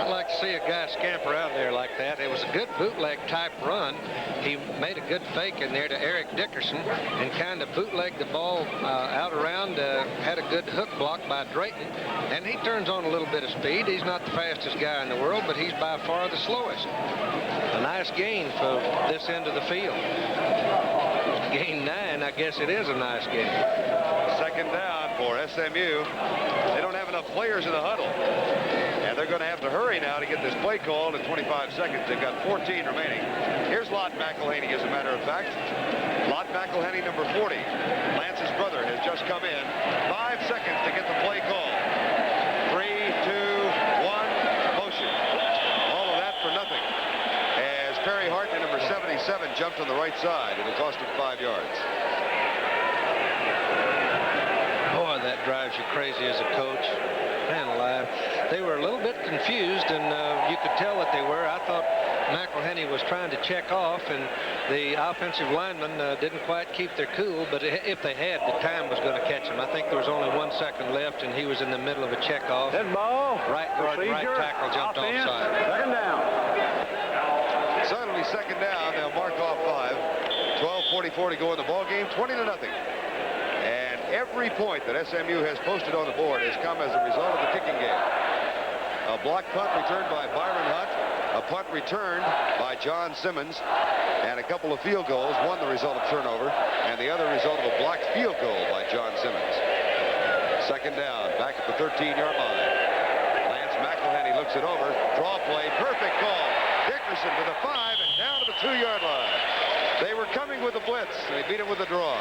I'd like to see a guy scamper out there like that. It was a good bootleg type run. He made a good fake in there to Eric Dickerson and kind of bootlegged the ball out around, had a good hook block by Drayton, and he turns on a little bit of speed. He's not the fastest guy in the world, but he's by far the slowest. A nice gain for this end of the field. Gain 9, I guess it is a nice gain. 2nd down for SMU. They don't have enough players in the huddle. And they're going to have to hurry now to get this play called in 25 seconds. They've got 14 remaining. Here's Lott McElhenney, as a matter of fact. Lott McElhenney, number 40. Lance's brother has just come in. 5 seconds to get the play called. 3, 2, 1, motion. All of that for nothing. As Perry Hartman, number 77, jumped on the right side. It'll cost him 5 yards. Boy, that drives you crazy as a coach. Man alive. They were a little bit confused, and you could tell that they were. I thought McElhenney was trying to check off, and the offensive linemen didn't quite keep their cool, but if they had, the time was going to catch him. I think there was only 1 second left, and he was in the middle of a checkoff. Dead ball. Right tackle jumped offside. 2nd down. So it'll be 2nd down. They'll mark off 5. 12:44 to go in the ball game. 20-0. And every point that SMU has posted on the board has come as a result of the kicking game. A block punt returned by Byron Hunt, a punt returned by John Simmons, and a couple of field goals, one the result of turnover, and the other result of a blocked field goal by John Simmons. 2nd down, back at the 13-yard line. Lance McElhenney looks it over, draw play, perfect call. Dickerson to the 5 and down to the 2-yard line. They were coming with a blitz, and they beat it with a draw.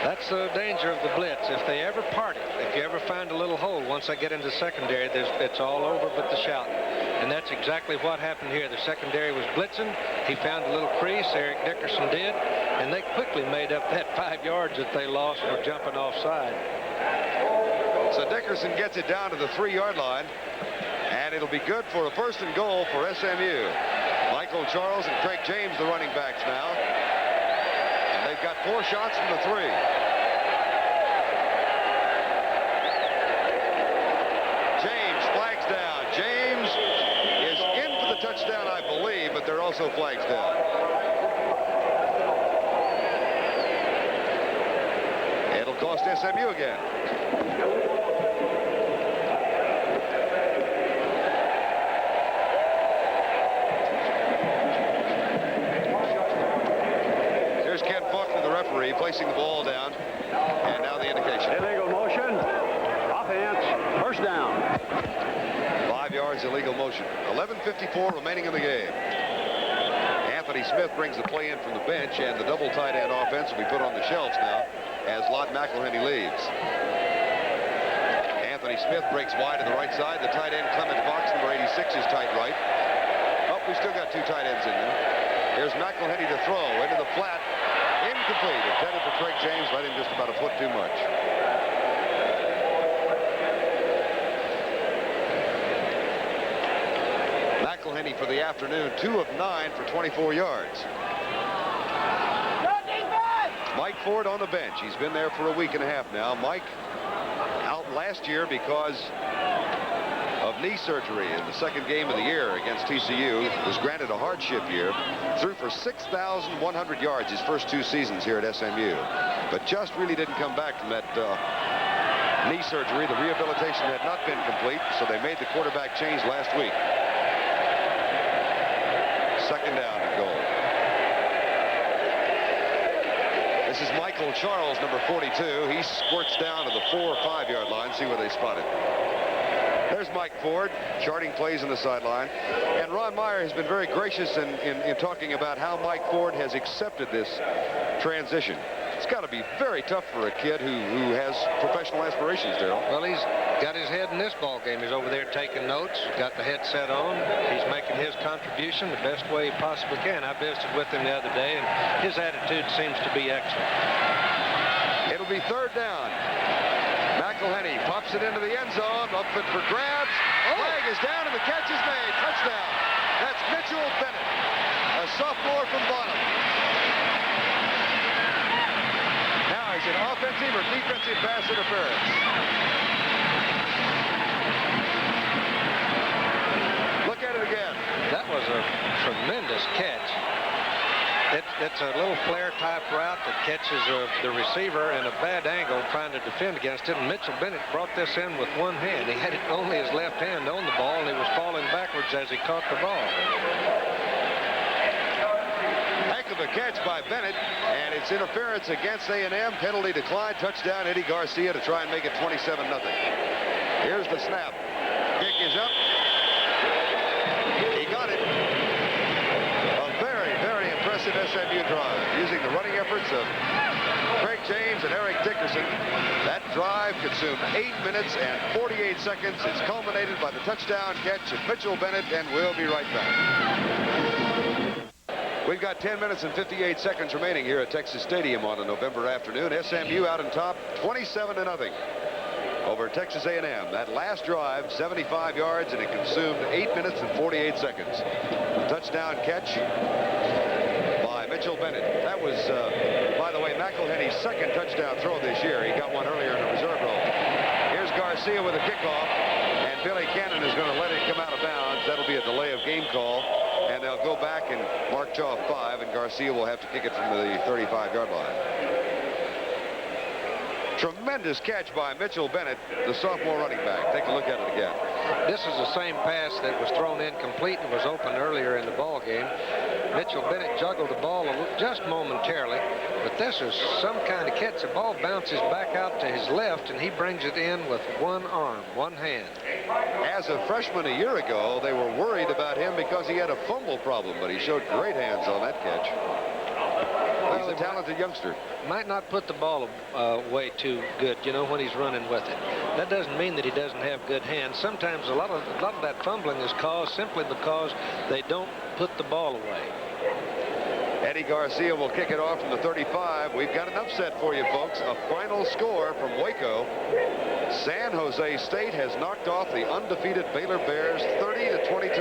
That's the danger of the blitz. If they ever party, if you ever find a little hole, once I get into secondary, it's all over but the shouting. And that's exactly what happened here. The secondary was blitzing. He found a little crease, Eric Dickerson did, and they quickly made up that 5 yards that they lost for jumping offside. So Dickerson gets it down to the 3-yard line, and it'll be good for a 1st and goal for SMU. Michael Charles and Craig James, the running backs now. And they've got 4 shots from the 3. James flags down. James is in for the touchdown, I believe, but they're also flags down. It'll cost SMU again. Here's Ken Faulkner, the referee, placing the ball down, and now the indication. Illegal motion. Offense. 1st down. 5 yards illegal motion. 11:54 remaining in the game. Anthony Smith brings the play in from the bench, and the double tight end offense will be put on the shelves now as Lott McElhenney leaves. Anthony Smith breaks wide to the right side. The tight end Clement Fox, number 86, is tight right. Oh, we still got 2 tight ends in there. Here's McElhenney to throw into the flat. Incomplete. Intended for Craig James. Led him just about a foot too much. McElhenney for the afternoon, 2 of 9 for 24 yards. Mike Ford on the bench. He's been there for a week and a half now. Mike out last year because of knee surgery in the 2nd game of the year against TCU. Was granted a hardship year. Threw for 6,100 yards his first 2 seasons here at SMU. But just really didn't come back from that knee surgery. The rehabilitation had not been complete, so they made the quarterback change last week. 2nd down and goal. This is Michael Charles, number 42. He squirts down to the 4 or 5 yard line. See where they spot it. There's Mike Ford charting plays on the sideline. And Ron Meyer has been very gracious in talking about how Mike Ford has accepted this transition. It's got to be very tough for a kid who has professional aspirations, Darrell. Well, he's got his head in this ball game. He's over there taking notes, got the headset on. He's making his contribution the best way he possibly can. I visited with him the other day, and his attitude seems to be excellent. It'll be 3rd down. McElhenney pops it into the end zone. Up it for grabs. Flag is down, and the catch is made. Touchdown. That's Mitchell Bennett, a sophomore from Bonham. Is it offensive or defensive pass interference? Look at it again. That was a tremendous catch. It's a little flare type route that catches the receiver in a bad angle trying to defend against it. And Mitchell Bennett brought this in with one hand. He had it only his left hand on the ball, and he was falling backwards as he caught the ball. Of a catch by Bennett, and it's interference against A&M. Penalty declined. Touchdown Eddie Garcia to try and make it 27-0. Here's the snap. Kick is up. He got it. A very, very impressive SMU drive using the running efforts of Craig James and Eric Dickerson. That drive consumed 8 minutes and 48 seconds. It's culminated by the touchdown catch of Mitchell Bennett, and we'll be right back. We've got 10 minutes and 58 seconds remaining here at Texas Stadium on a November afternoon. SMU out on top, 27-0 over Texas A&M. That last drive, 75 yards, and it consumed 8 minutes and 48 seconds. Touchdown catch by Mitchell Bennett. That was, by the way, McElhenney's 2nd touchdown throw this year. He got one earlier in the reserve role. Here's Garcia with a kickoff, and Billy Cannon is going to let it come out of bounds. That'll be a delay of game call. And they'll go back and march off 5, and Garcia will have to kick it from the 35-yard line. Tremendous catch by Mitchell Bennett, the sophomore running back. Take a look at it again. This is the same pass that was thrown incomplete and was open earlier in the ball game. Mitchell Bennett juggled the ball just momentarily, but this is some kind of catch. The ball bounces back out to his left, and he brings it in with one arm, one hand. As a freshman a year ago, they were worried about him because he had a fumble problem, but he showed great hands on that catch. He's a talented youngster. Might not put the ball away too good, you know, when he's running with it. That doesn't mean that he doesn't have good hands. Sometimes a lot of that fumbling is caused simply because they don't put the ball away. Eddie Garcia will kick it off from the 35. We've got an upset for you, folks. A final score from Waco. San Jose State has knocked off the undefeated Baylor Bears 30-22.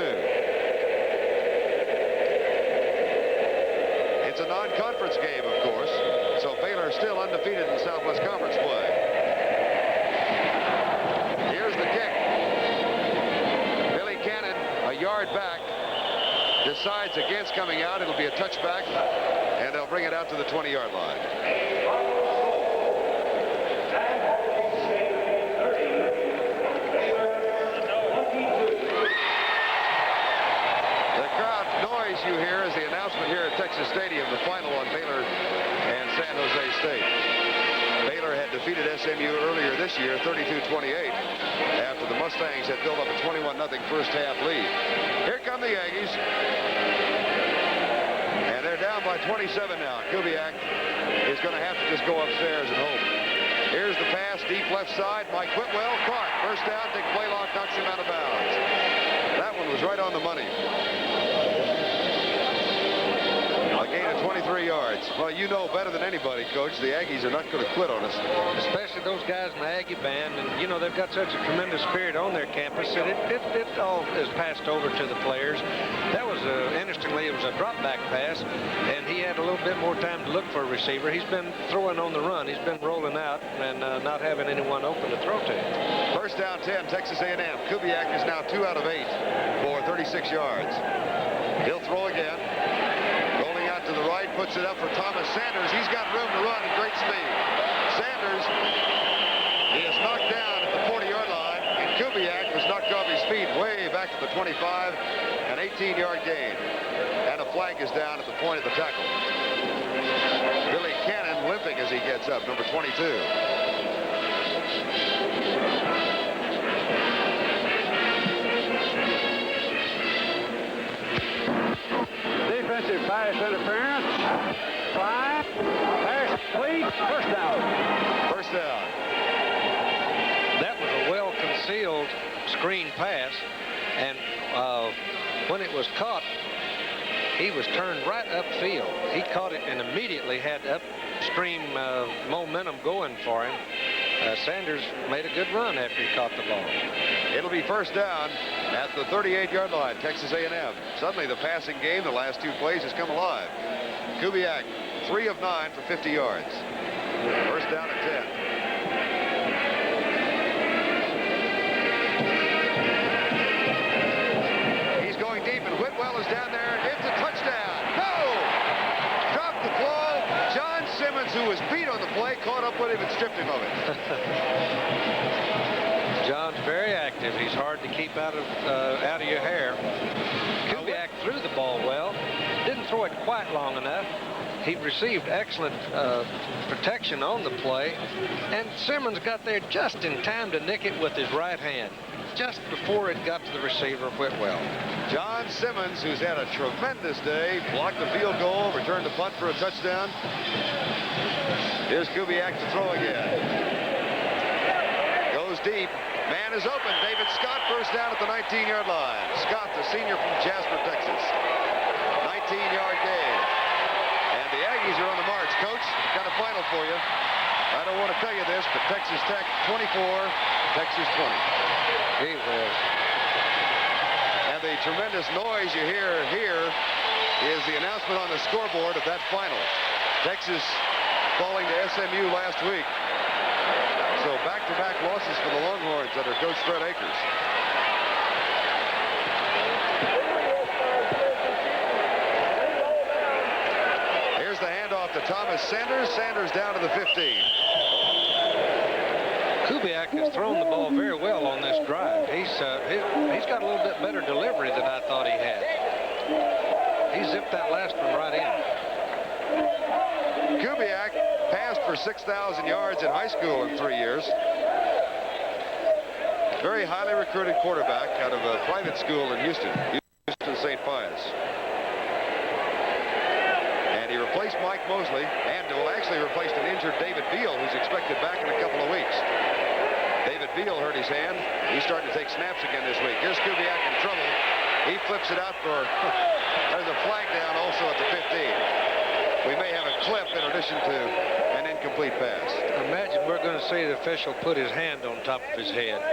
It's a non-conference game, of course, so Baylor still undefeated in Southwest Conference play. Here's the kick. Billy Cannon, a yard back, decides against coming out. It'll be a touchback, and they'll bring it out to the 20-yard line. The crowd noise you hear is the announcement here at Texas Stadium, the final on Baylor and San Jose State. Baylor had defeated SMU earlier this year, 32-28, after the Mustangs had built up a 21-0 first half lead. Here come the Aggies. And they're down by 27 now. Kubiak is going to have to just go upstairs and hope. Here's the pass, deep left side. Mike Whitwell caught. First down, Dick Blaylock knocks him out of bounds. That one was right on the money. A gain of 23 yards. Well, you know better than anybody, Coach, the Aggies are not going to quit on us. Especially those guys in the Aggie band. And, you know, they've got such a tremendous spirit on their campus that it all is passed over to the players. That was, interestingly, it was a drop-back pass, and he had a little bit more time to look for a receiver. He's been throwing on the run. He's been rolling out and not having anyone open to throw to. First down 10, Texas A&M. Kubiak is now 2 out of 8 for 36 yards. He'll throw again. Rolling out to the right, puts it up for Thomas Sanders. He's got room to run at great speed. Sanders is knocked down at the 40-yard line, and Kubiak was knocked off his feet way back to the 25, an 18-yard gain. And a flag is down at the point of the tackle. Billy Cannon limping as he gets up, number 22. Defensive pass interference. Flag. Pass complete. First down. First down. That was a well-concealed screen pass, and when it was caught, he was turned right upfield. He caught it and immediately had upstream momentum going for him. Sanders made a good run after he caught the ball. It'll be first down at the 38-yard line, Texas A&M. Suddenly the passing game, the last 2 plays, has come alive. Kubiak, 3 of 9 for 50 yards. First down at 10. He's going deep, and Whitwell is down there. It's a touchdown. No! Dropped the ball. John Simmons, who was beat on the play, caught up with him and stripped him of it. John's very active. He's hard to keep out of your hair. Kubiak threw the ball well. Didn't throw it quite long enough. He received excellent protection on the play, and Simmons got there just in time to nick it with his right hand, just before it got to the receiver, Whitwell. John Simmons, who's had a tremendous day, blocked the field goal, returned the punt for a touchdown. Here's Kubiak to throw again. Goes deep. Man is open. David Scott, first down at the 19-yard line. Scott, the senior from Jasper, Texas. 19-yard gain. And the Aggies are on the march. Coach, got a final for you. I don't want to tell you this, but Texas Tech 24, Texas 20. Gee whiz. And the tremendous noise you hear here is the announcement on the scoreboard of that final. Texas falling to SMU last week. So back-to-back losses for the Longhorns under Coach Fred Akers. Here's the handoff to Thomas Sanders. Sanders down to the 15. Kubiak has thrown the ball very well on this drive. He's got a little bit better delivery than I thought he had. He zipped that last one right in. Kubiak passed for 6,000 yards in high school in 3 years. Very highly recruited quarterback out of a private school in Houston St. Pius. And he replaced Mike Mike Mosley, and will actually replace an injured David Beal, who's expected back in a couple of weeks. David Beal hurt his hand. He's starting to take snaps again this week. Here's Kubiak in trouble. He flips it out for, there's a flag down also at the 15. We may have a clip in addition to an incomplete pass. Imagine we're going to see the official put his hand on top of his head.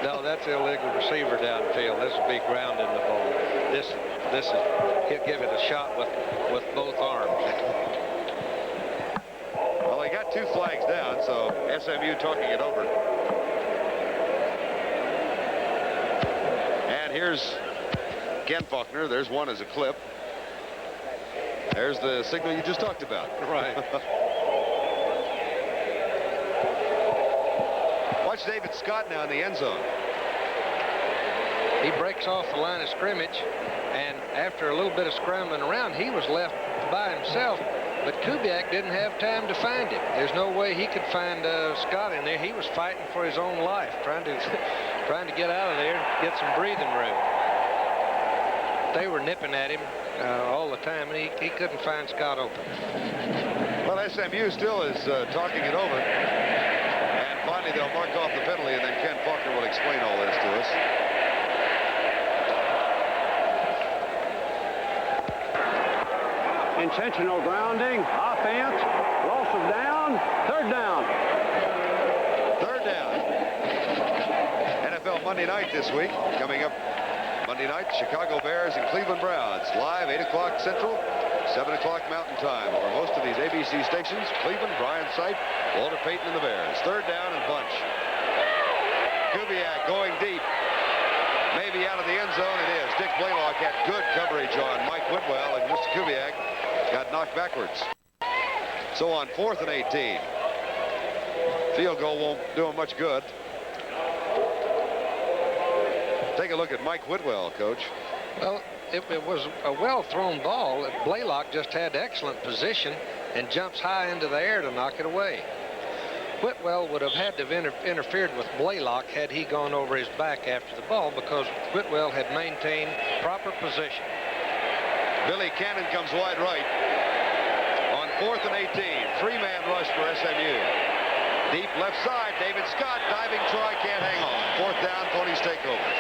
No, that's illegal receiver downfield. This will be grounding the ball. This is, he'll give it a shot with both arms. Well, they got 2 flags down, so SMU talking it over. And here's Ken Faulkner. There's one as a clip. There's the signal you just talked about. Right. Watch David Scott now in the end zone. He breaks off the line of scrimmage, and after a little bit of scrambling around, he was left by himself. But Kubiak didn't have time to find him. There's no way he could find Scott in there. He was fighting for his own life, trying to get out of there and get some breathing room. They were nipping at him all the time, and he couldn't find Scott open. Well, SMU still is talking it over. And finally, they'll mark off the penalty, and then Ken Faulkner will explain all this to us. Intentional grounding, offense, loss of down, 3rd down. 3rd down. NFL Monday night this week. Coming up Monday night, Chicago Bears and Cleveland Browns. Live 8 o'clock Central, 7 o'clock Mountain Time. Over most of these ABC stations, Cleveland, Brian Sipe, Walter Payton and the Bears. 3rd down and bunch. Kubiak going deep. Maybe out of the end zone. It is. Dick Blaylock had good coverage on Mike Whitwell, and Mr. Kubiak got knocked backwards. So on 4th and 18. Field goal won't do him much good. Take a look at Mike Whitwell, Coach. Well, it was a well-thrown ball. Blaylock just had excellent position and jumps high into the air to knock it away. Whitwell would have had to have interfered with Blaylock had he gone over his back after the ball, because Whitwell had maintained proper position. Billy Cannon comes wide right. On 4th and 18, 3-man rush for SMU. Deep left side, David Scott diving try, can't hang on. 4th down, Ponies take over.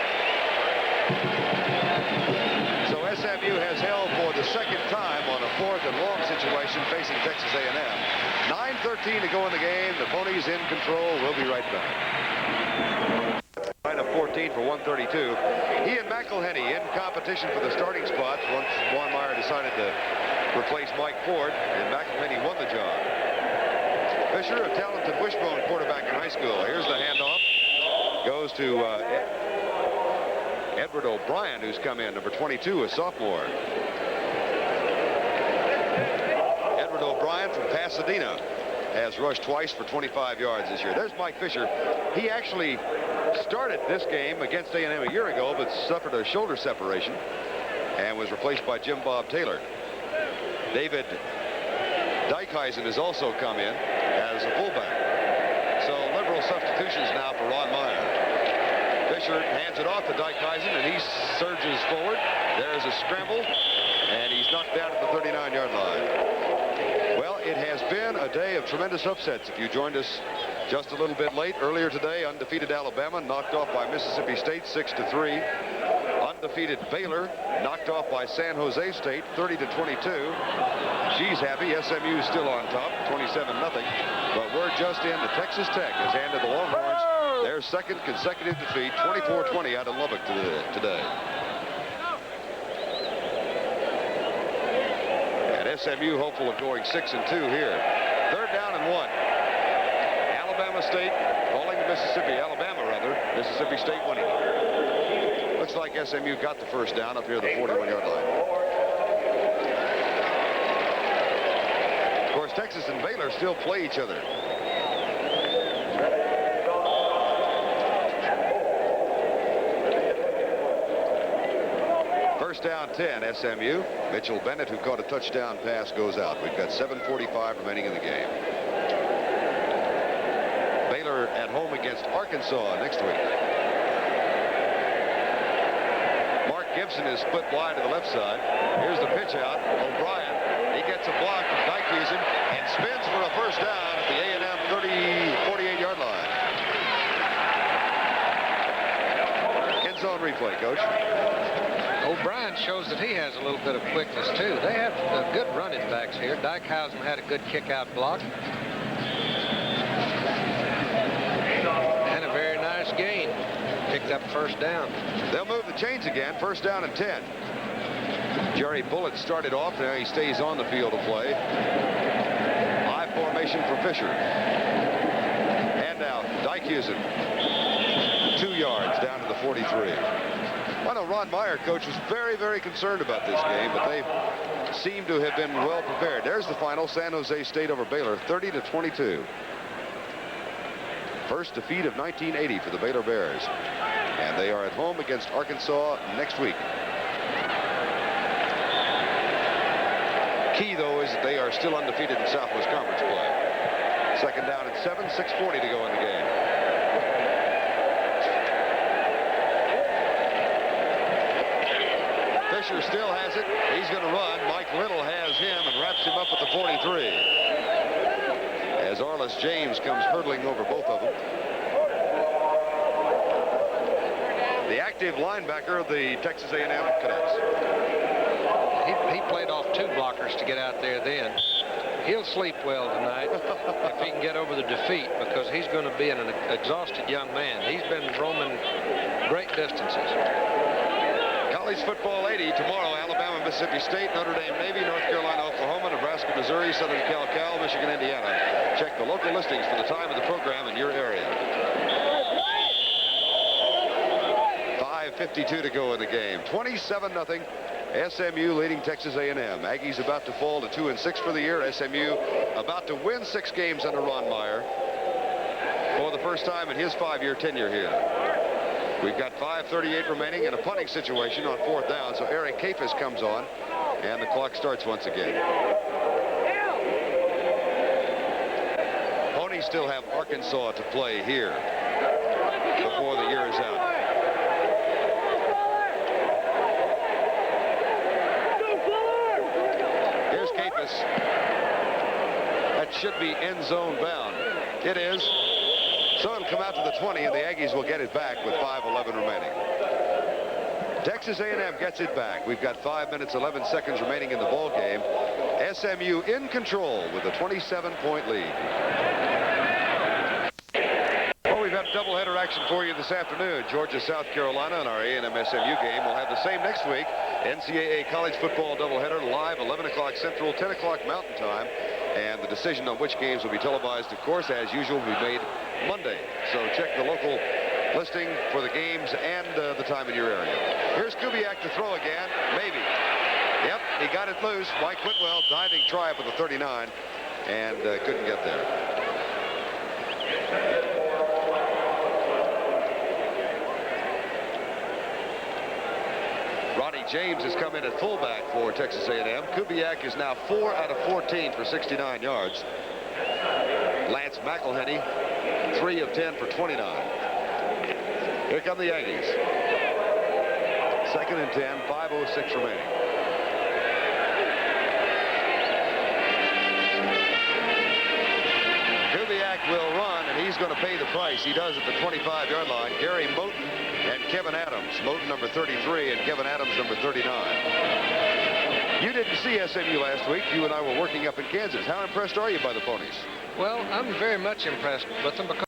So SMU has held for the 2nd time on a 4th and long situation facing Texas A&M. 9:13 to go in the game. The Ponies in control. We'll be right back. Line of 14 for 132. Ian McElhenney in competition for the starting spots once Juan Meyer decided to replace Mike Ford, and McElhenney won the job. Fisher, a talented wishbone quarterback in high school. Here's the handoff. Goes to Edward O'Brien, who's come in, number 22, a sophomore. Edward O'Brien from Pasadena has rushed twice for 25 yards this year. There's Mike Fisher. He actually started this game against A&M a year ago, but suffered a shoulder separation and was replaced by Jim Bob Taylor. David Dykhuizen has also come in as a fullback. So liberal substitutions now for Ron Meyer. Fisher hands it off to Dykhuizen, and he surges forward. There's a scramble, and he's knocked down at the 39-yard line. Well, it has been a day of tremendous upsets. If you joined us just a little bit late, earlier today, undefeated Alabama knocked off by Mississippi State 6-3. Undefeated Baylor knocked off by San Jose State 30-22. She's happy. SMU still on top, 27-0. But we're just in. The Texas Tech has handed the Longhorns their 2nd consecutive defeat, 24-20 out of Lubbock today. And SMU hopeful of going 6-2 here. 3rd down and 1. Alabama State falling to Mississippi. Alabama, rather. Mississippi State winning. Looks like SMU got the 1st down up here at the 41-yard line. Of course, Texas and Baylor still play each other. First down 10, SMU. Mitchell Bennett, who caught a touchdown pass, goes out. We've got 7:45 remaining in the game. Baylor at home against Arkansas next week. Simpson is split wide to the left side. Here's the pitch out. O'Brien, he gets a block from Dykehusen and spins for a first down at the A&M 48-yard line. End zone replay, Coach. O'Brien shows that he has a little bit of quickness, too. They have good running backs here. Dykehusen had a good kick-out block. And a very nice gain. Picked up first down. They'll move the chains again. First down and 10. Jerry Bullitt started off. Now he stays on the field of play. High formation for Fisher. And now Dykehusen. 2 yards down to the 43. I know Ron Meyer, coach, was very, very concerned about this game, but they seem to have been well prepared. There's the final. San Jose State over Baylor, 30-22. First defeat of 1980 for the Baylor Bears. And they are at home against Arkansas next week. Key, though, is that they are still undefeated in Southwest Conference play. Second down and 7, 6:40 to go in the game. Fisher still has it. He's going to run. Mike Little has him and wraps him up at the 43. As Arliss James comes hurdling over both of them. The active linebacker of the Texas A&M Cadets. He played off 2 blockers to get out there then. He'll sleep well tonight if he can get over the defeat, because he's going to be an exhausted young man. He's been roaming great distances. College football 80 tomorrow. Alabama, Mississippi State, Notre Dame, Navy, North Carolina, Oklahoma, Nebraska, Missouri, Southern Cal, Michigan, Indiana. Check the local listings for the time of the program in your area. 5:52 to go in the game. 27-0. SMU leading Texas A&M. Aggies about to fall to 2-6 for the year. SMU about to win 6 games under Ron Meyer for the first time in his 5-year tenure here. We've got 5:38 remaining in a punting situation on 4th down. So Eric Kafis comes on, and the clock starts once again. Ponies still have Arkansas to play here before the year is out. Here's Kafis. That should be end zone bound. It is. So it'll come out to the 20, and the Aggies will get it back with 5:11 remaining. Texas A&M gets it back. We've got 5 minutes, 11 seconds remaining in the ball game. SMU in control with a 27-point lead. Well, we've got doubleheader action for you this afternoon. Georgia, South Carolina, and our A&M SMU game. We'll have the same next week. NCAA college football doubleheader live 11 o'clock Central, 10 o'clock Mountain Time. And the decision on which games will be televised, of course, as usual, will be made Monday. So check the local listing for the games and the time in your area. Here's Kubiak to throw again. Maybe. Yep, he got it loose. Mike Whitwell diving try up with the 39 and couldn't get there. Ronnie James has come in at fullback for Texas A&M. Kubiak is now 4 out of 14 for 69 yards. Lance McElhenney, 3 of 10 for 29. Here come the Aggies. 2nd and 10, 5:06 remaining. Kubiak will run, and he's going to pay the price. He does at the 25-yard line. Gary Moten and Kevin Adams. Moten number 33 and Kevin Adams number 39. You didn't see SMU last week. You and I were working up in Kansas. How impressed are you by the Ponies? Well, I'm very much impressed with them because